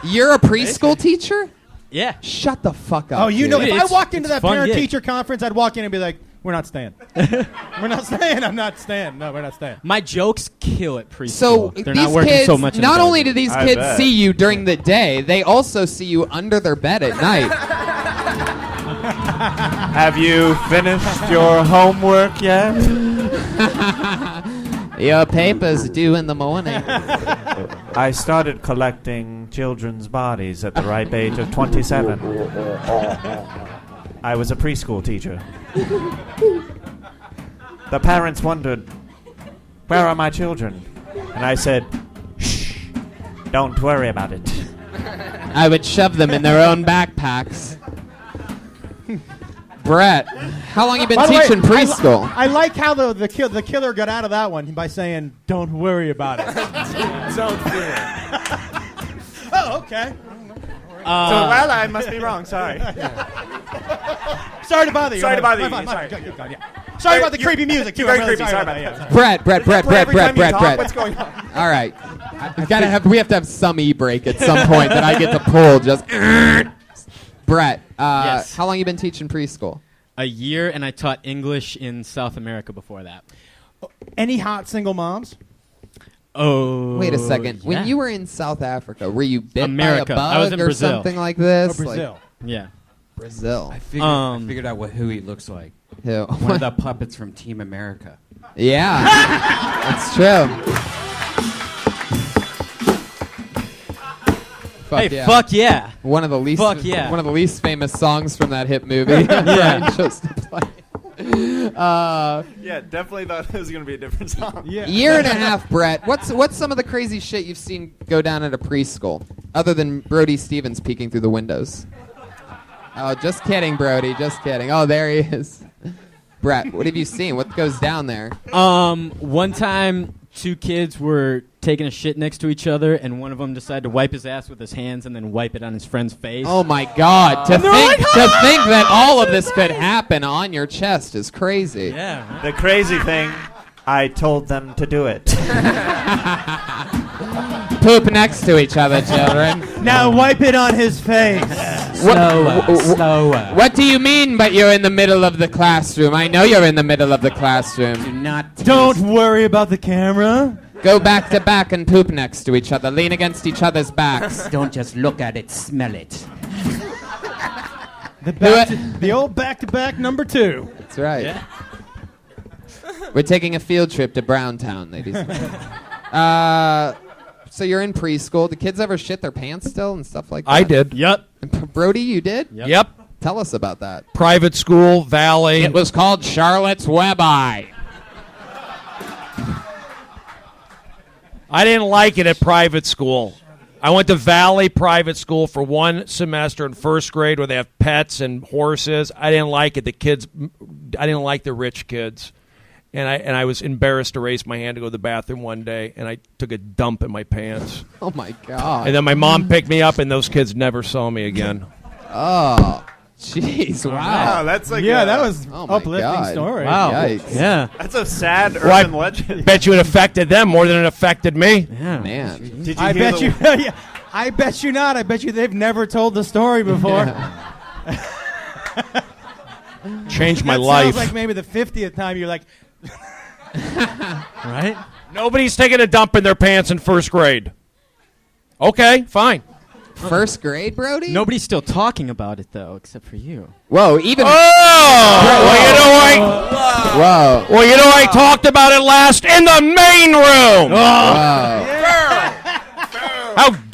You're a preschool teacher? Yeah. Shut the fuck up. Oh, you know, dude. if I walked into that fun parent-teacher conference, I'd walk in and be like, we're not staying. We're not staying. I'm not staying. No, we're not staying. My jokes kill at preschool. So They're these not working kids, so much. not only do these I kids bet. see you during the day, they also see you under their bed at night. Have you finished your homework yet? Your paper's due in the morning. I started collecting children's bodies at the ripe age of 27. I was a preschool teacher. The parents wondered, where are my children? And I said, shh, don't worry about it. I would shove them in their own backpacks. Brett, how long you been By the way, teaching preschool? I like how the killer got out of that one by saying, don't worry about it. Don't fear. Oh, okay. Well, I must be wrong. Sorry. Sorry to bother you. Sorry to bother you. My Sorry. bad. God, yeah. Sorry about the creepy music, too. Very I'm really creepy. Sorry about that. that. Brett. Every time you talk, what's going on? All right. We have to have some e-break at some point that I get to pull. Just Brett, Yes. how long you been teaching preschool? A year, and I taught English in South America before that. Any hot single moms? Oh. Wait a second. Yeah. When you were in South Africa, were you bit America. by a bug I was in or Brazil. something like this? Oh, Brazil. Like Yeah. Brazil. I figured out who he looks like. Who? One of the puppets from Team America. Yeah, that's true. Fuck yeah. One of the least Fuck yeah. One of the least famous songs from that hit movie. Brian chose to play. Yeah, definitely thought it was going to be a different song. Yeah. Year and a half, Brett. What's some of the crazy shit you've seen go down at a preschool, other than Brody Stevens peeking through the windows? Oh, just kidding, Brody. Just kidding. Oh, there he is. Brett, what have you seen? What goes down there? One time, 2 kids were taking a shit next to each other, and one of them decided to wipe his ass with his hands and then wipe it on his friend's face. Oh my God! To think that all of this could happen on your chest is crazy. Yeah. Right? The crazy thing, I told them to do it. Poop next to each other, children. Now wipe it on his face. Slower. What do you mean, but you're in the middle of the classroom? I know you're in the middle of the classroom. Do not. Don't worry about the camera. Go back to back and poop next to each other. Lean against each other's backs. Don't just look at it, smell it. The old back-to-back number 2. That's right. We're taking a field trip to Browntown, ladies and gentlemen. So you're in preschool. Do kids ever shit their pants still and stuff like that? I did. Yep. And Brody, you did? Yep. Tell us about that. Private school, Valley. It was called Charlotte's Web Eye. I didn't like it at private school. I went to Valley Private School for 1 semester in first grade where they have pets and horses. I didn't like it. I didn't like the rich kids. And I was embarrassed to raise my hand to go to the bathroom one day, and I took a dump in my pants. Oh, my God. And then my mom picked me up, and those kids never saw me again. Oh, jeez. Wow. Wow, that's like that was Oh my uplifting God. story. Wow. Yikes. Yeah. That's a sad Well, urban legend. Bet you it affected them more than it affected me. Yeah. Man. Did you I hear bet the- you. Yeah, I bet you not. I bet you they've never told the story before. Changed my That life. Sounds like maybe the 50th time you're like, Right? Nobody's taking a dump in their pants in first grade. Okay, fine. First grade, Brody? Nobody's still talking about it, though, except for you. Whoa, even... Oh! Well, Whoa. you know I talked about it last in the main room. Whoa.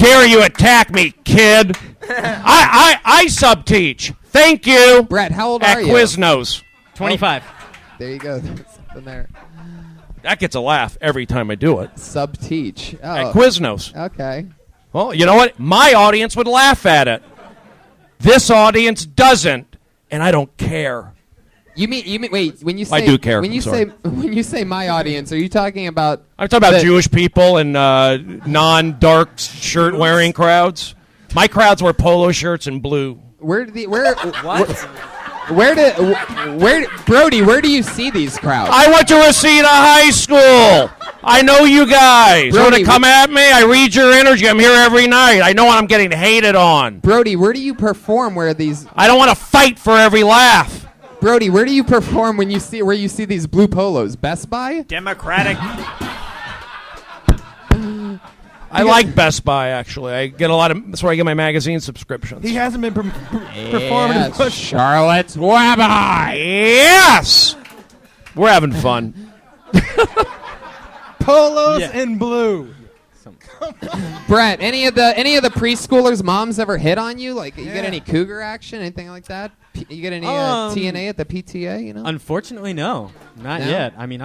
dare you attack me, kid? I subteach. Thank you. Brett, how old at are you? Quiznos. 25. There you go. There's something there. That gets a laugh every time I do it. Subteach. Oh. At Quiznos. Okay. Well, you know what? My audience would laugh at it. This audience doesn't, and I don't care. You mean wait, when you say I do care. When you I'm when you say my audience, are you talking about I'm talking about Jewish people and non-dark shirt-wearing crowds. My crowds wear polo shirts and blue. Where Brody, where do you see these crowds? I went to Reseda High School. I know you guys. You want to come at me? I read your energy. I'm here every night. I know I'm getting hated on. Brody, where do you perform where these I don't want to fight for every laugh. Brody, where do you perform when you see these blue polos? Best Buy? Democratic. I like Best Buy, actually. I get a lot of. That's where I get my magazine subscriptions. He hasn't been performing. Yes, Charlotte's Web. Yes, we're having fun. Polos in blue. Brett, any of the preschoolers' moms ever hit on you? Like, you get any cougar action, anything like that? You get any TNA at the PTA? You know? Unfortunately, no, not No? yet. I mean,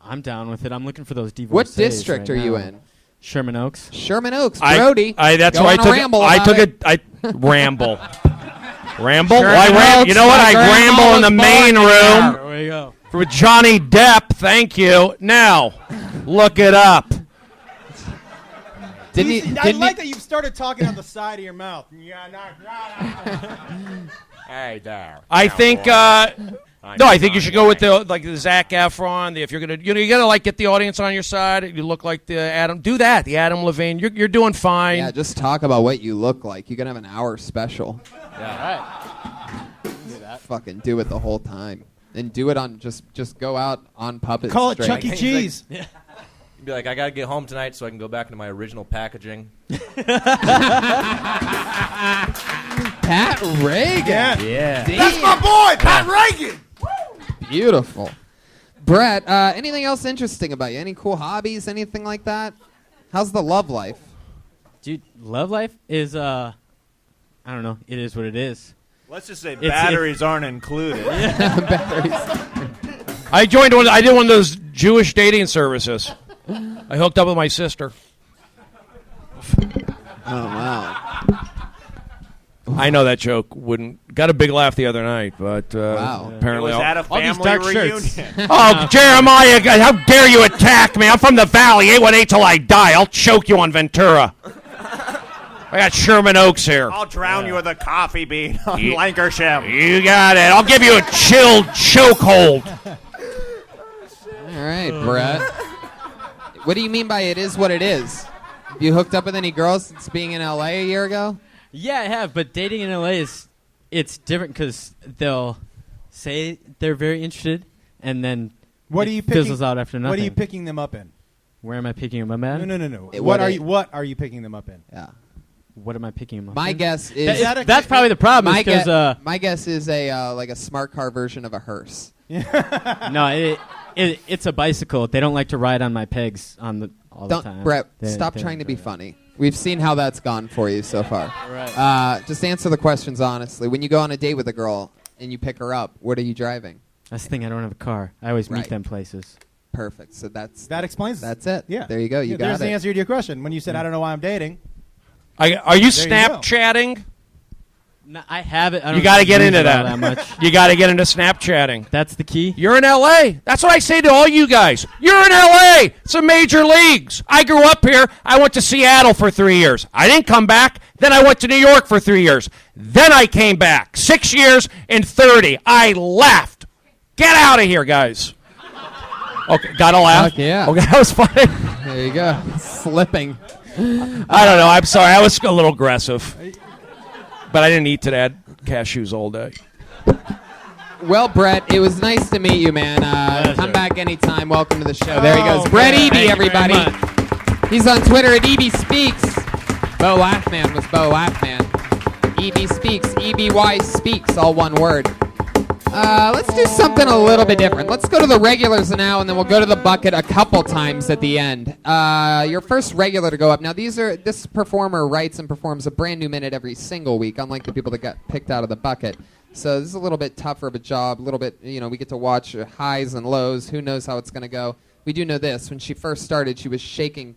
I'm down with it. I'm looking for those divorces. What district right are you now. in? Sherman Oaks. Sherman Oaks, Brody. That's Go why on a ramble about it. I ramble. Ramble? Sherman Well, Oaks, you know what? my I grandma ramble in the was main born room. there. There we go. With Johnny Depp, thank you. Now, look it up. I like that you've started talking on the side of your mouth. Hey there. I think. I think you should go with the Zac Efron. If you're gonna, you gotta like get the audience on your side. You look like the Adam. Do that, the Adam Levine. You're doing fine. Yeah, just talk about what you look like. You can have an hour special. Yeah. Fucking do it the whole time, and do it on just go out on puppet. Call it straight. Chuck E. Cheese. You'd be like, I gotta get home tonight so I can go back into my original packaging. Pat Reagan. Yeah. That's my boy, Pat Reagan. Beautiful. Brett, anything else interesting about you? Any cool hobbies? Anything like that? How's the love life? Dude, love life is I don't know. It is what it is. Let's just say batteries aren't included. I joined one. I did one of those Jewish dating services. I hooked up with my sister. Oh wow. I know that joke got a big laugh the other night, but apparently Was that a family reunion? Oh, Jeremiah, how dare you attack me? I'm from the Valley, 818 till I die. I'll choke you on Ventura. I got Sherman Oaks here. I'll drown you with a coffee bean on Lancashire. You got it. I'll give you a chilled chokehold. All right, Brett. What do you mean by it is what it is? Have you hooked up with any girls since being in LA a year ago? Yeah, I have, but dating in LA it's different because they'll say they're very interested, and then What are you fizzles out after nothing. What are you picking them up in? Where am I picking them up at? No. What are you picking them up in? Yeah. What am I picking them up? My in? guess is that's probably the problem. My guess is a like a smart car version of a hearse. No, it's a bicycle. They don't like to ride on my pegs all the time. Brett, stop trying to be funny. We've seen how that's gone for you so far. Right. Just answer the questions honestly. When you go on a date with a girl and you pick her up, what are you driving? That's the thing. I don't have a car. I always meet them places. Perfect. So that explains. That's it. Yeah. There you go. You got There's it. the answer to your question. When you said I don't know why I'm dating. Are you There you Snapchatting? No, I have it. I don't You got to get use into it all that. much. You got to get into Snapchatting. That's the key. You're in L.A. That's what I say to all you guys. You're in L.A. It's a major leagues. I grew up here. I went to Seattle for 3 years. I didn't come back. Then I went to New York for 3 years. Then I came back. 6 years and 30. I left. Get out of here, guys. Okay, gotta laugh. Fuck yeah. Okay, that was funny. There you go. Slipping. I don't know. I'm sorry. I was a little aggressive. But I didn't eat today. I had cashews all day. Well, Brett, it was nice to meet you, man. Come back anytime. Welcome to the show. There he goes. Oh, Brett man. Eby, Thank you everybody. very much. He's on Twitter at Eby Speaks. Bo Laughman was Bo Laughman. Eby Speaks. EBY Speaks, all one word. Let's do something a little bit different. Let's go to the regulars now, and then we'll go to the bucket a couple times at the end. Your first regular to go up. Now, this performer writes and performs a brand new minute every single week, unlike the people that got picked out of the bucket. So this is a little bit tougher of a job. A little bit, we get to watch highs and lows. Who knows how it's going to go? We do know this. When she first started, she was shaking,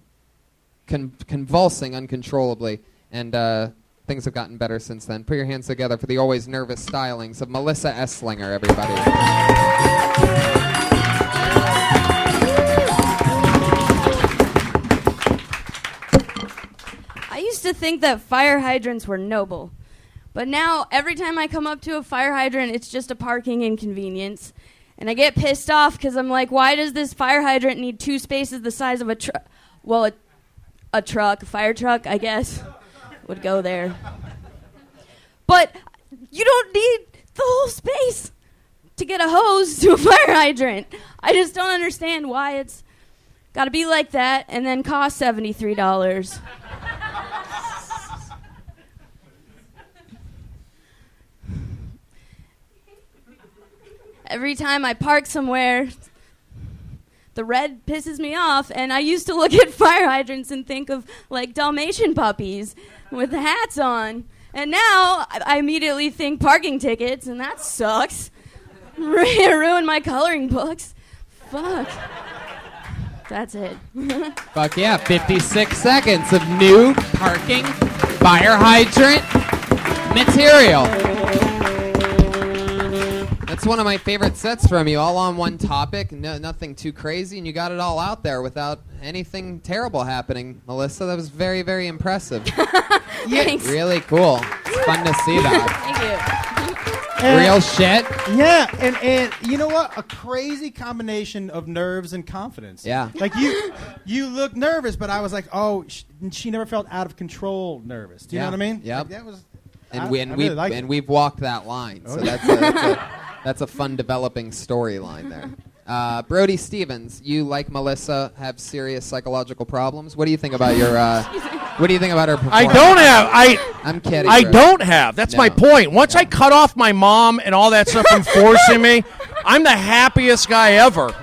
convulsing uncontrollably, and things have gotten better since then. Put your hands together for the always nervous stylings of Melissa Esslinger, everybody. I used to think that fire hydrants were noble. But now, every time I come up to a fire hydrant, it's just a parking inconvenience. And I get pissed off because I'm like, why does this fire hydrant need 2 spaces the size of a truck? Well, a truck, a fire truck, I guess, would go there. But you don't need the whole space to get a hose to a fire hydrant. I just don't understand why it's got to be like that and then cost $73. Every time I park somewhere, the red pisses me off, and I used to look at fire hydrants and think of, like, Dalmatian puppies with hats on. And now I immediately think parking tickets, and that sucks. Ruined my coloring books. Fuck. That's it. Fuck yeah, 56 seconds of new parking fire hydrant material. That's one of my favorite sets from you, all on one topic, nothing too crazy, and you got it all out there without anything terrible happening. Melissa, that was very, very impressive. Thanks. Really cool. It's fun to see that. Thank you. Real shit. Yeah, and you know what? A crazy combination of nerves and confidence. Yeah. Like you look nervous, but I was like, oh, she never felt out of control nervous. Do you know what I mean? Yep. Like, that was. And we've walked that line, so that's a fun developing storyline there. Brody Stevens, you like Melissa have serious psychological problems. What do you think about your? What do you think about her performance? I don't have. I'm kidding. I Brody. don't have. That's my point. Once I cut off my mom and all that stuff from forcing me, I'm the happiest guy ever.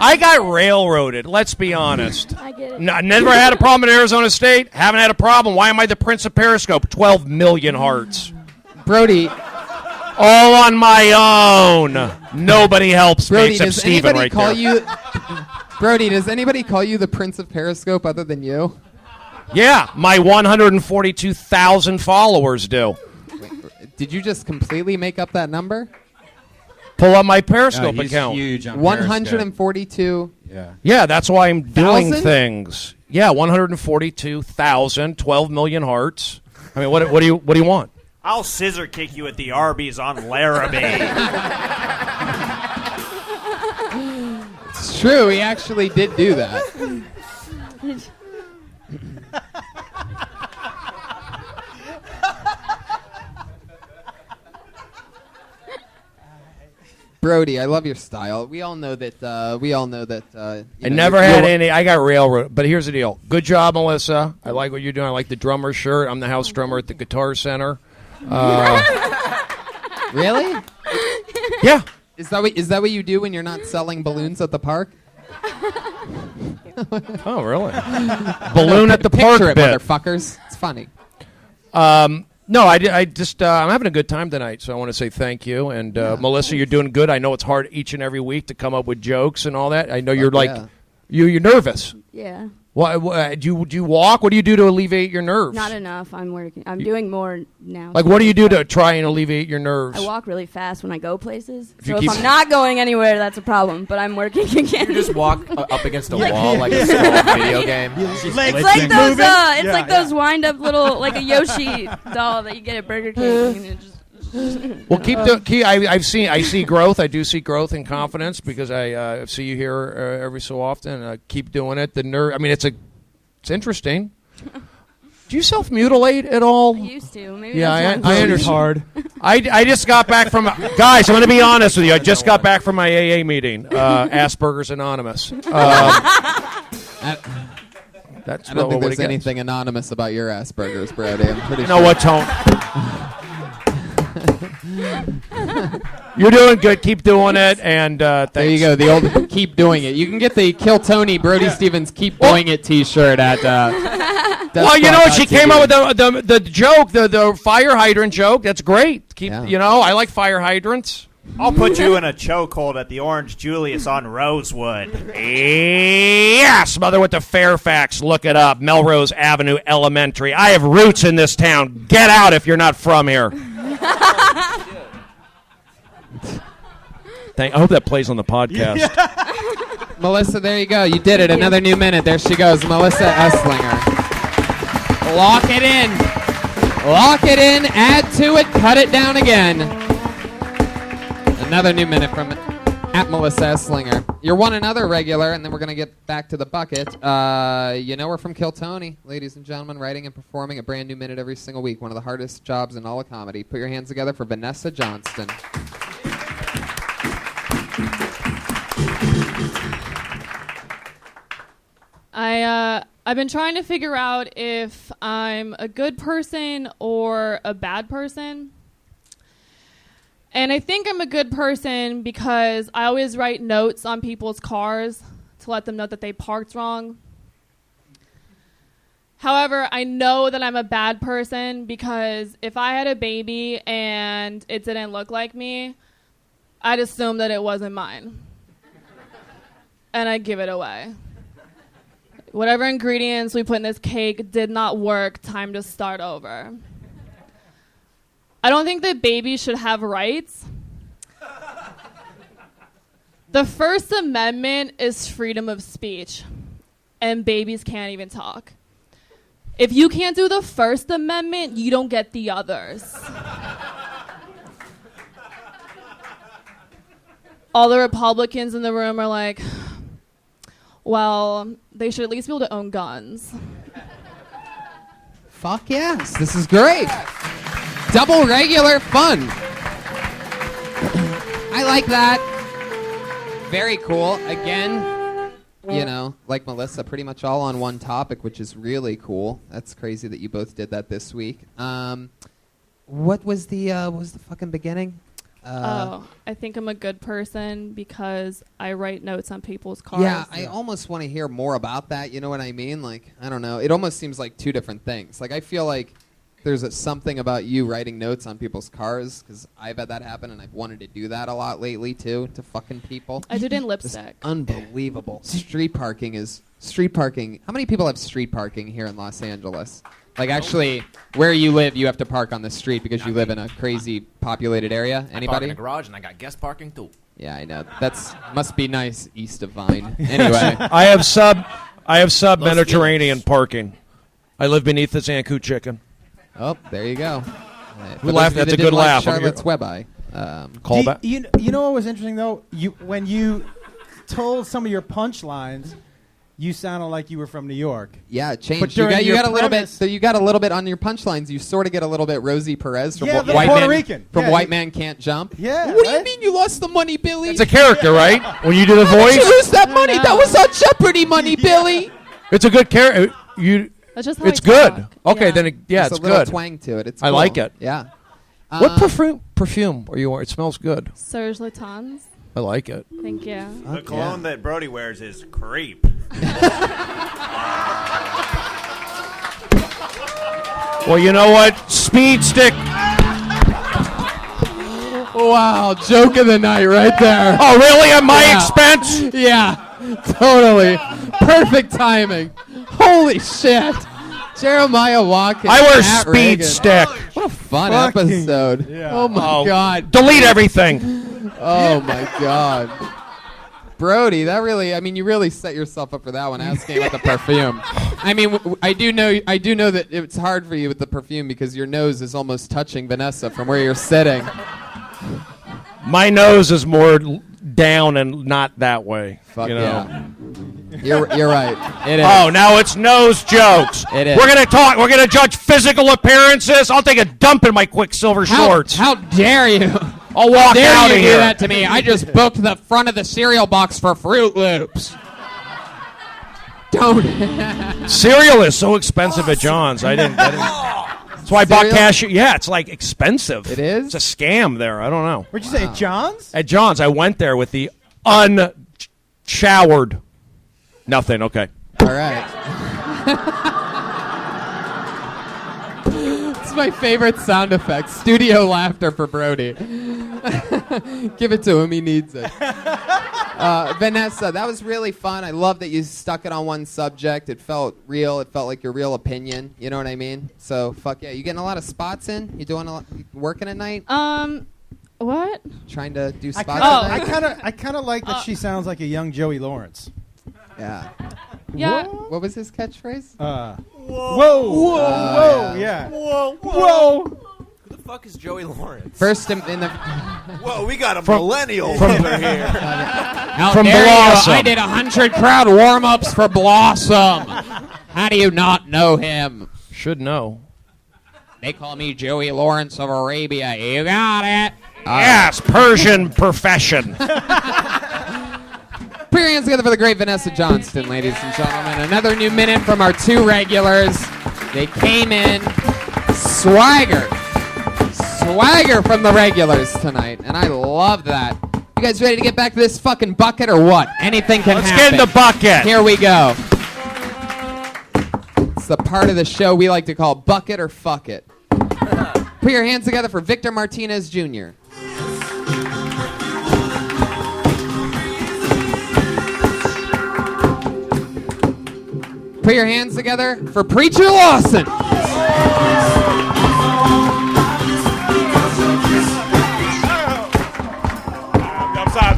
I got railroaded, let's be honest. I get it. Never had a problem in Arizona State. Haven't had a problem. Why am I the Prince of Periscope? 12 million hearts. Brody. All on my own. Nobody helps me except Steven right there. Brody, does anybody call you the Prince of Periscope other than you? Yeah, my 142,000 followers do. Wait, did you just completely make up that number? Pull up my Periscope account. Huge on 142. Yeah, that's why I'm doing 1,000? things. Yeah, 142,000, 12 million hearts. I mean, what do you want? I'll scissor kick you at the Arby's on Laramie. It's true. He actually did do that. Brody, I love your style. We all know that. I never had any. I got railroad. But here's the deal. Good job, Melissa. I like what you're doing. I like the drummer shirt. I'm the house drummer at the Guitar Center. Really? Yeah. Is that what you do when you're not selling balloons at the park? Oh, really? Balloon at the park Picture it, bit. motherfuckers. It's funny. No, I just I'm having a good time tonight, so I want to say thank you. And Melissa, you're doing good. I know it's hard each and every week to come up with jokes and all that. I know you're you're nervous. Yeah. What do you walk? What do you do to alleviate your nerves? Not enough. I'm working. I'm doing more now. Like, what do you do to try and alleviate your nerves? I walk really fast when I go places. If you So keep- if I'm not going anywhere, that's a problem. But I'm working again. You just walk up against a Like- wall like a small video game. It's like those. It's like those wind-up little, like a Yoshi doll that you get at Burger King. And it just Well, I see growth. I do see growth and confidence because I see you here every so often. Keep doing it. I mean, it's interesting. Do you self-mutilate at all? I used to. Maybe Yeah, that's I understand. Hard. I just got back from guys. I'm going to be honest with you. I just got back from my AA meeting. Asperger's Anonymous. That's I don't think what there's anything anonymous about your Asperger's, Brody. I'm pretty You sure. know what, Tone? You're doing good. Keep doing it. And thanks. There you go. The old keep doing it. You can get the Kill Tony Brody Stevens Keep Doing It T-shirt at. Well, you know what? She came up with the joke, the fire hydrant joke. That's great. You know, I like fire hydrants. I'll put you in a chokehold at the Orange Julius on Rosewood. Yes, mother with the Fairfax. Look it up. Melrose Avenue Elementary. I have roots in this town. Get out if you're not from here. I hope that plays on the podcast. Melissa, there you go. You did it. Another new minute. There she goes. Melissa Esslinger. Lock it in. Lock it in. Add to it. Cut it down again. Another new minute from at Melissa Esslinger. You're one another regular, and then we're going to get back to the bucket. You know we're from Kill Tony, ladies and gentlemen, writing and performing a brand new minute every single week. One of the hardest jobs in all of comedy. Put your hands together for Vanessa Johnston. I've been trying to figure out if I'm a good person or a bad person. And I think I'm a good person because I always write notes on people's cars to let them know that they parked wrong. However, I know that I'm a bad person because if I had a baby and it didn't look like me, I'd assume that it wasn't mine. And I'd give it away. Whatever ingredients we put in this cake did not work. Time to start over. I don't think that babies should have rights. The First Amendment is freedom of speech, and babies can't even talk. If you can't do the First Amendment, you don't get the others. All the Republicans in the room are like, well, they should at least be able to own guns. Fuck yes. This is great. Double regular fun. I like that. Very cool. Again, you know, like Melissa, pretty much all on one topic, which is really cool. That's crazy that you both did that this week. What was the fucking beginning? I think I'm a good person because I write notes on people's cars. Yeah, I almost want to hear more about that. You know what I mean? Like, I don't know. It almost seems like two different things. Like, I feel like there's something about you writing notes on people's cars because I've had that happen and I've wanted to do that a lot lately too to fucking people. I did it in lipstick. It's unbelievable. Street parking. How many people have street parking here in Los Angeles? Like, actually, where you live, you have to park on the street because you live in a crazy populated area. Anybody? I park in a garage and I got guest parking too. Yeah, I know. That's must be nice east of Vine. Anyway, I have sub Mediterranean parking. I live beneath the Zanku chicken. Oh, there you go. We laughed. That's a good laugh. Charlotte's Web Eye. Call back. You know what was interesting though? When you told some of your punchlines, you sounded like you were from New York. Yeah, it changed. You got a little bit. So you got a little bit on your punchlines. You sort of get a little bit Rosie Perez from Puerto Rican. White Man Can't Jump. Yeah. What do you mean you lost the money, Billy? It's a character, right? When you do the How voice. did you lose that money? That was on Jeopardy money, Billy. It's a good character. That's just how it's I good. talk. Okay, Yeah. then it's There's a little good. twang to it. It's I cool. like it. Yeah. What perfume are you wearing? It smells good. Serge Latans. I like it. Thank you. The cologne that Brody wears is creep. Well, you know what? Speed stick. Wow, joke of the night right there. Oh, really? At my expense? Yeah, totally. Perfect timing. Holy shit. Jeremiah Watkins. I wear Matt speed Reagan. stick. What a fun Fucking- episode. yeah. Oh my God. Delete everything. Oh my God. Brody, that really, I mean, you really set yourself up for that one, asking about the perfume. I mean, I do know that it's hard for you with the perfume because your nose is almost touching Vanessa from where you're sitting. My nose is more down and not that way. Fuck you know? yeah. You're right. It is. Oh, now it's nose jokes. It is. We're gonna talk. We're gonna judge physical appearances. I'll take a dump in my Quicksilver shorts. How dare you? I'll walk How out dare of you here. do that to me? I just booked the front of the cereal box for Fruit Loops. Don't. Cereal is so expensive at John's. I didn't. That's why I bought Cereal? cashew. Yeah, it's like expensive. It is? It's a scam there. I don't know. Where'd you say, at John's? At John's. I went there with the unshowered. Nothing. Okay. All right. It's my favorite sound effect. Studio laughter for Brody. Give it to him. He needs it. Vanessa, that was really fun. I love that you stuck it on one subject. It felt real. It felt like your real opinion. You know what I mean? So, fuck yeah. You getting a lot of spots in? You doing a lot, working at night? What? Trying to do spots I at night? I kind of like that she sounds like a young Joey Lawrence. Yeah. Yeah. What was his catchphrase? Whoa, whoa, yeah. Whoa. Who the fuck is Joey Lawrence? First in the. Whoa, we got a millennial over here. How From dare Blossom. you? I did 100 crowd warm-ups for Blossom. How do you not know him? Should know. They call me Joey Lawrence of Arabia. You got it. Yes, Persian profession. Put your hands together for the great Vanessa Johnston, ladies and gentlemen. Another new minute from our two regulars. They came in swagger from the regulars tonight, and I love that. You guys ready to get back to this fucking bucket or what? Anything can happen. Let's get in the bucket. Here we go. It's the part of the show we like to call bucket or fuck it. Put your hands together for Victor Martinez Jr. Put your hands together for Preacher Lawson. I'm sorry,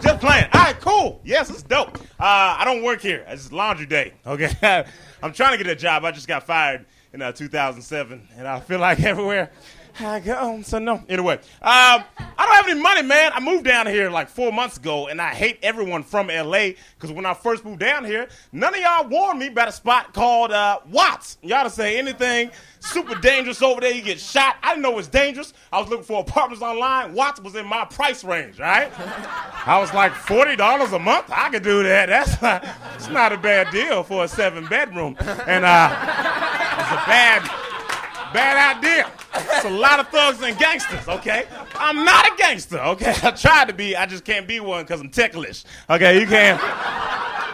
just playing. All right, cool. Yes, it's dope. I don't work here. It's laundry day. Okay, I'm trying to get a job. I just got fired in 2007, and I feel like everywhere I go. So no. Anyway, I don't have any money, man. I moved down here like 4 months ago, and I hate everyone from LA because when I first moved down here, none of y'all warned me about a spot called Watts. Y'all to say anything super dangerous over there, you get shot. I didn't know it was dangerous. I was looking for apartments online. Watts was in my price range, right? I was like $40 a month. I could do that. It's not a bad deal for a 7-bedroom, and it's a bad idea. It's a lot of thugs and gangsters, okay? I'm not a gangster, okay? I tried to be. I just can't be one because I'm ticklish, okay? You can't.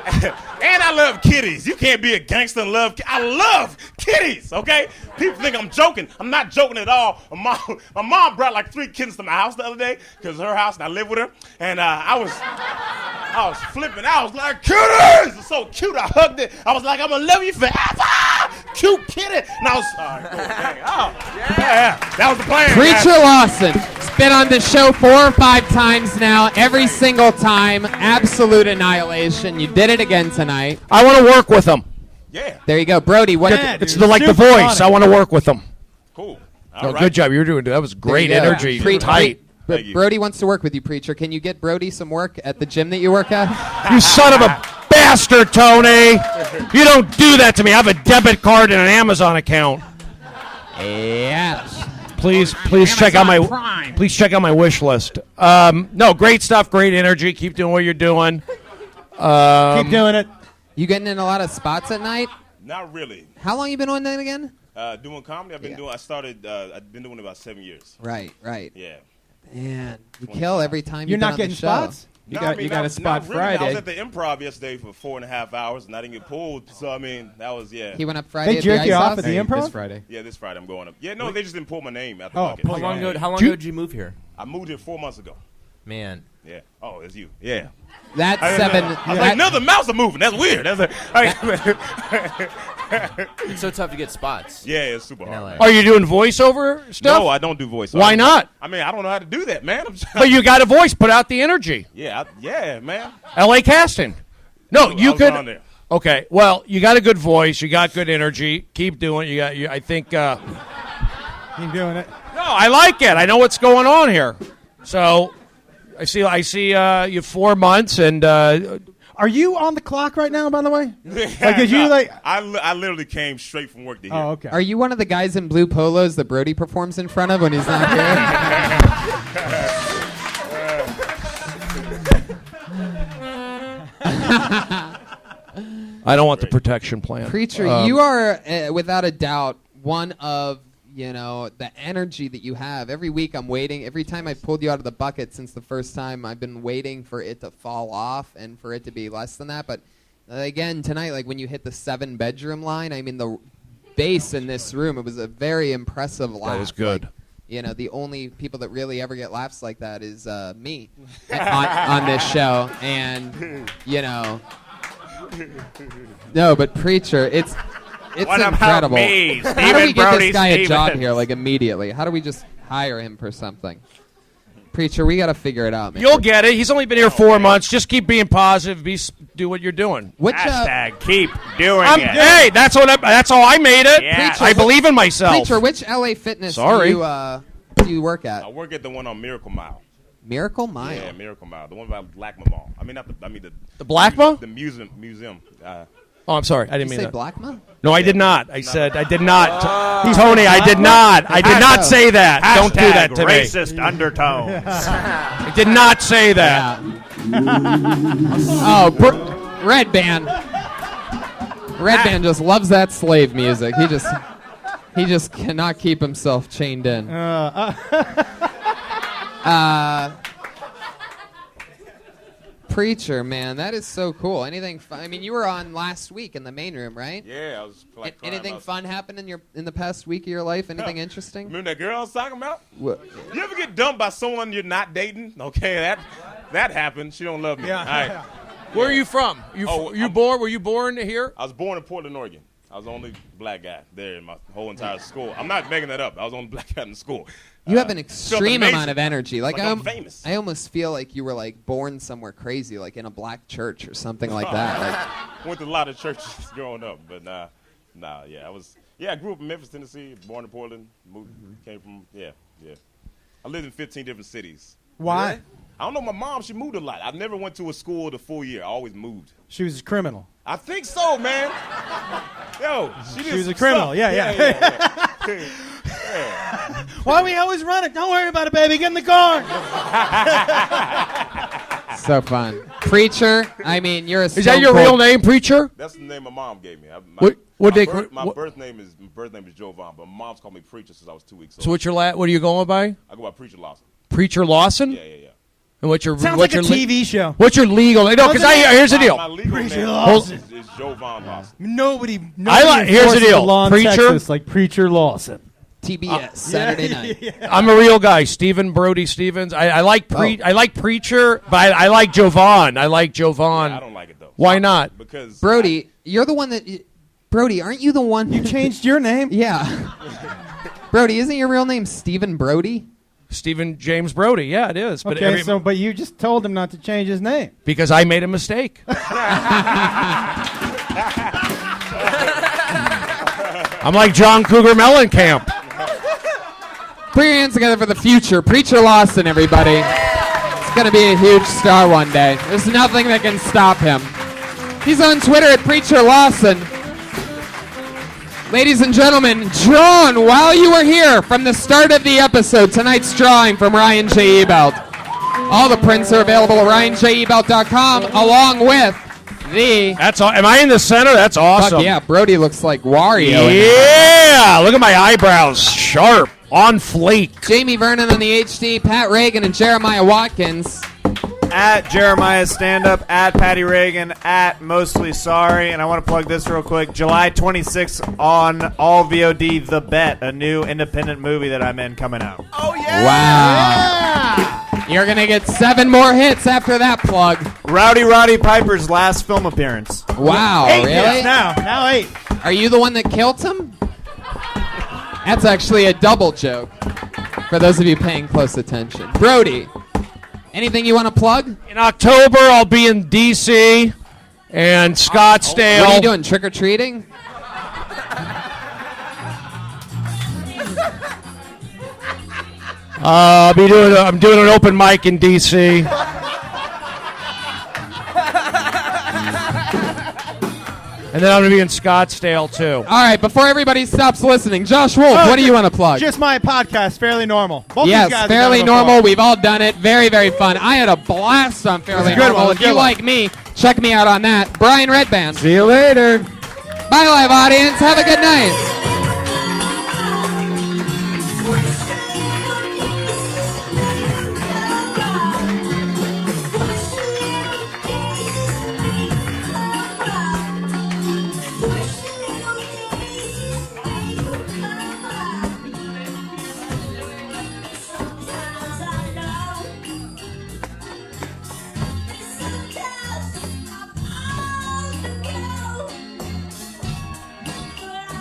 And I love kitties. You can't be a gangster and love. I love kitties. Okay. People think I'm joking. I'm not joking at all. My mom brought like 3 kittens to my house the other day because her house and I live with her. And I was flipping. I was like, kitties! It's so cute. I hugged it. I was like, I'm gonna love you forever. Cute kitty. And I was. Yeah. That was the plan. Preacher Lawson. It's been on the show 4 or 5 times now. Every single time, absolute annihilation. You did it again tonight. I want to work with them. Yeah. There you go, Brody. What? It's like The Voice. I want to work with them. Cool. Oh, good job. You were doing that. Was great energy. Tight. Brody wants to work with you, Preacher. Can you get Brody some work at the gym that you work at? You son of a bastard, Tony! You don't do that to me. I have a debit card and an Amazon account. Yes. Please check out my wish list. No, great stuff. Great energy. Keep doing what you're doing. Keep doing it. You getting in a lot of spots at night? Not really. How long you been on that again? Doing comedy. I've been doing it about 7 years. Right. Yeah. Man, you kill every time You're you've not been on getting the show. spots? You got a spot not really. Friday. I was at the Improv yesterday for 4.5 hours, and I didn't get pulled. So I mean, that was He went up Friday. They at jerk the you Ice off House? at the Improv? This Friday. Yeah, this Friday I'm going up. Yeah, no, they just didn't pull my name out the bucket. How long ago did you move here? I moved here 4 months ago. Man. Yeah. Oh, it's you. Yeah. That's I 7. I was like, another mouse are moving. That's weird. It's so tough to get spots. Yeah, it's super hard. Are you doing voiceover stuff? No, I don't do voiceover. Why not? I mean, I don't know how to do that, man. But you got a voice. Put out the energy. Yeah, man. LA casting. No, you was on could. there. Okay. Well, you got a good voice. You got good energy. Keep doing it. I think. Keep doing it. No, I like it. I know what's going on here. So, I see. You 4 months, and are you on the clock right now? By the way, I literally came straight from work to here. Oh, okay. Are you one of the guys in blue polos that Brody performs in front of when he's not here? I don't want the protection plan. Preacher, you are without a doubt one of You know, the energy that you have. Every week I'm waiting. Every time I've pulled you out of the bucket since the first time, I've been waiting for it to fall off and for it to be less than that. But again, tonight, like when you hit the 7-bedroom line, I mean, the bass in this room, it was a very impressive laugh. That was good. Like, you know, the only people that really ever get laughs like that is me on this show. And, you know, no, but Preacher, it's What about incredible. me? How do Stephen we get Brody this guy a job Stevens? here, like, immediately? How do we just hire him for something? Preacher, we got to figure it out, man. You'll get it. He's only been here 4 months. Just keep being positive. Do what you're doing. Hashtag keep doing it. Hey, that's how I made it. Yeah. Preacher, I believe in myself. Preacher, which LA Fitness Sorry. do you work at? I work at the one on Miracle Mile. Miracle Mile? Yeah, Miracle Mile. The one by Blackma Mall. I mean, not the. I mean The Blackma? The museum. Oh, I'm sorry. I didn't Did mean you say that. Blackma? No, I did not. I said I did not. Tony, I did not. I did not say that. Don't do that to racist me. undertones. I did not say that. Oh, Red Band. Red Band just loves that slave music. He just cannot keep himself chained in. Preacher, man, that is so cool. Anything fun? I mean, you were on last week in the main room, right? Yeah, I was like crying. Anything fun happen in the past week of your life? Anything interesting? Remember that girl I was talking about? What? You ever get dumped by someone you're not dating? Okay, that happened. She don't love me. Yeah. All right. Where are you from? Were you born here? I was born in Portland, Oregon. I was the only black guy there in my whole entire school. I'm not making that up. I was the only black guy in the school. You have an felt extreme amazing. amount of energy. Like I'm famous. I almost feel like you were like born somewhere crazy, like in a black church or something like that. Like, Went to a lot of churches growing up, but I grew up in Memphis, Tennessee, born in Portland, came from, I lived in 15 different cities. Why? Really? I don't know, my mom, she moved a lot. I never went to a school the full year. I always moved. She was a criminal. I think so, man. Yo, she was a criminal. Stuff. Yeah. Why we always run it? Don't worry about it, baby. Get in the car. so fun. Preacher, I mean, you're a Is that your real name, Preacher? That's the name my mom gave me. My birth name is Jovan, but my mom's called me Preacher since I was 2 weeks old. So what are you going by? I go by Preacher Lawson. Preacher Lawson? Yeah. And what's your Sounds like a TV show. What's your legal? No, because here's the deal. My legal Preacher name Lawson. is Jovan Lawson. Nobody here's the deal. Law in Preacher, Texas, like Preacher Lawson. TBS Saturday night. I'm a real guy, Stephen Brody Stevens. I like Preacher, but I like Jovan. I like Jovan. I don't like it though. Why not? Because Brody, you're the one that. Brody, aren't you the one? You changed your name? Yeah. Brody, isn't your real name Stephen Brody? Stephen James Brody. Yeah, it is. But Okay, but you just told him not to change his name. because I made a mistake. I'm like John Cougar Mellencamp. Put your hands together for the future. Preacher Lawson, everybody. He's going to be a huge star one day. There's nothing that can stop him. He's on Twitter at Preacher Lawson. Ladies and gentlemen, drawn while you were here from the start of the episode, tonight's drawing from Ryan J. Ebelt. All the prints are available at RyanJEbelt.com, along with the... That's all. Am I in the center? That's awesome. Fuck yeah, Brody looks like Wario. Yeah, look at my eyebrows. Sharp. On flake. Jamie Vernon on the HD, Pat Reagan, and Jeremiah Watkins. At Jeremiah Stand Up, at Patty Reagan, at Mostly Sorry. And I want to plug this real quick. July 26th on all VOD, The Bet, a new independent movie that I'm in coming out. Oh, yeah. Wow. You're going to get 7 more hits after that plug. Rowdy Roddy Piper's last film appearance. Wow, 8 really? hits now 8. Are you the one that killed him? That's actually a double joke, for those of you paying close attention. Brody, anything you want to plug? In October, I'll be in D.C. and Scottsdale. What are you doing, trick-or-treating? I'm doing an open mic in D.C. And then I'm going to be in Scottsdale, too. All right, before everybody stops listening, Josh Wolf, what do you want to plug? Just my podcast, Fairly Normal. Both Yes, these guys have Fairly done it before. Normal. We've all done it. Very, very fun. I had a blast on Fairly It's a good Normal. one, If you like me, check me out on that. Brian Redband. See you later. Bye, live audience. Have a good night.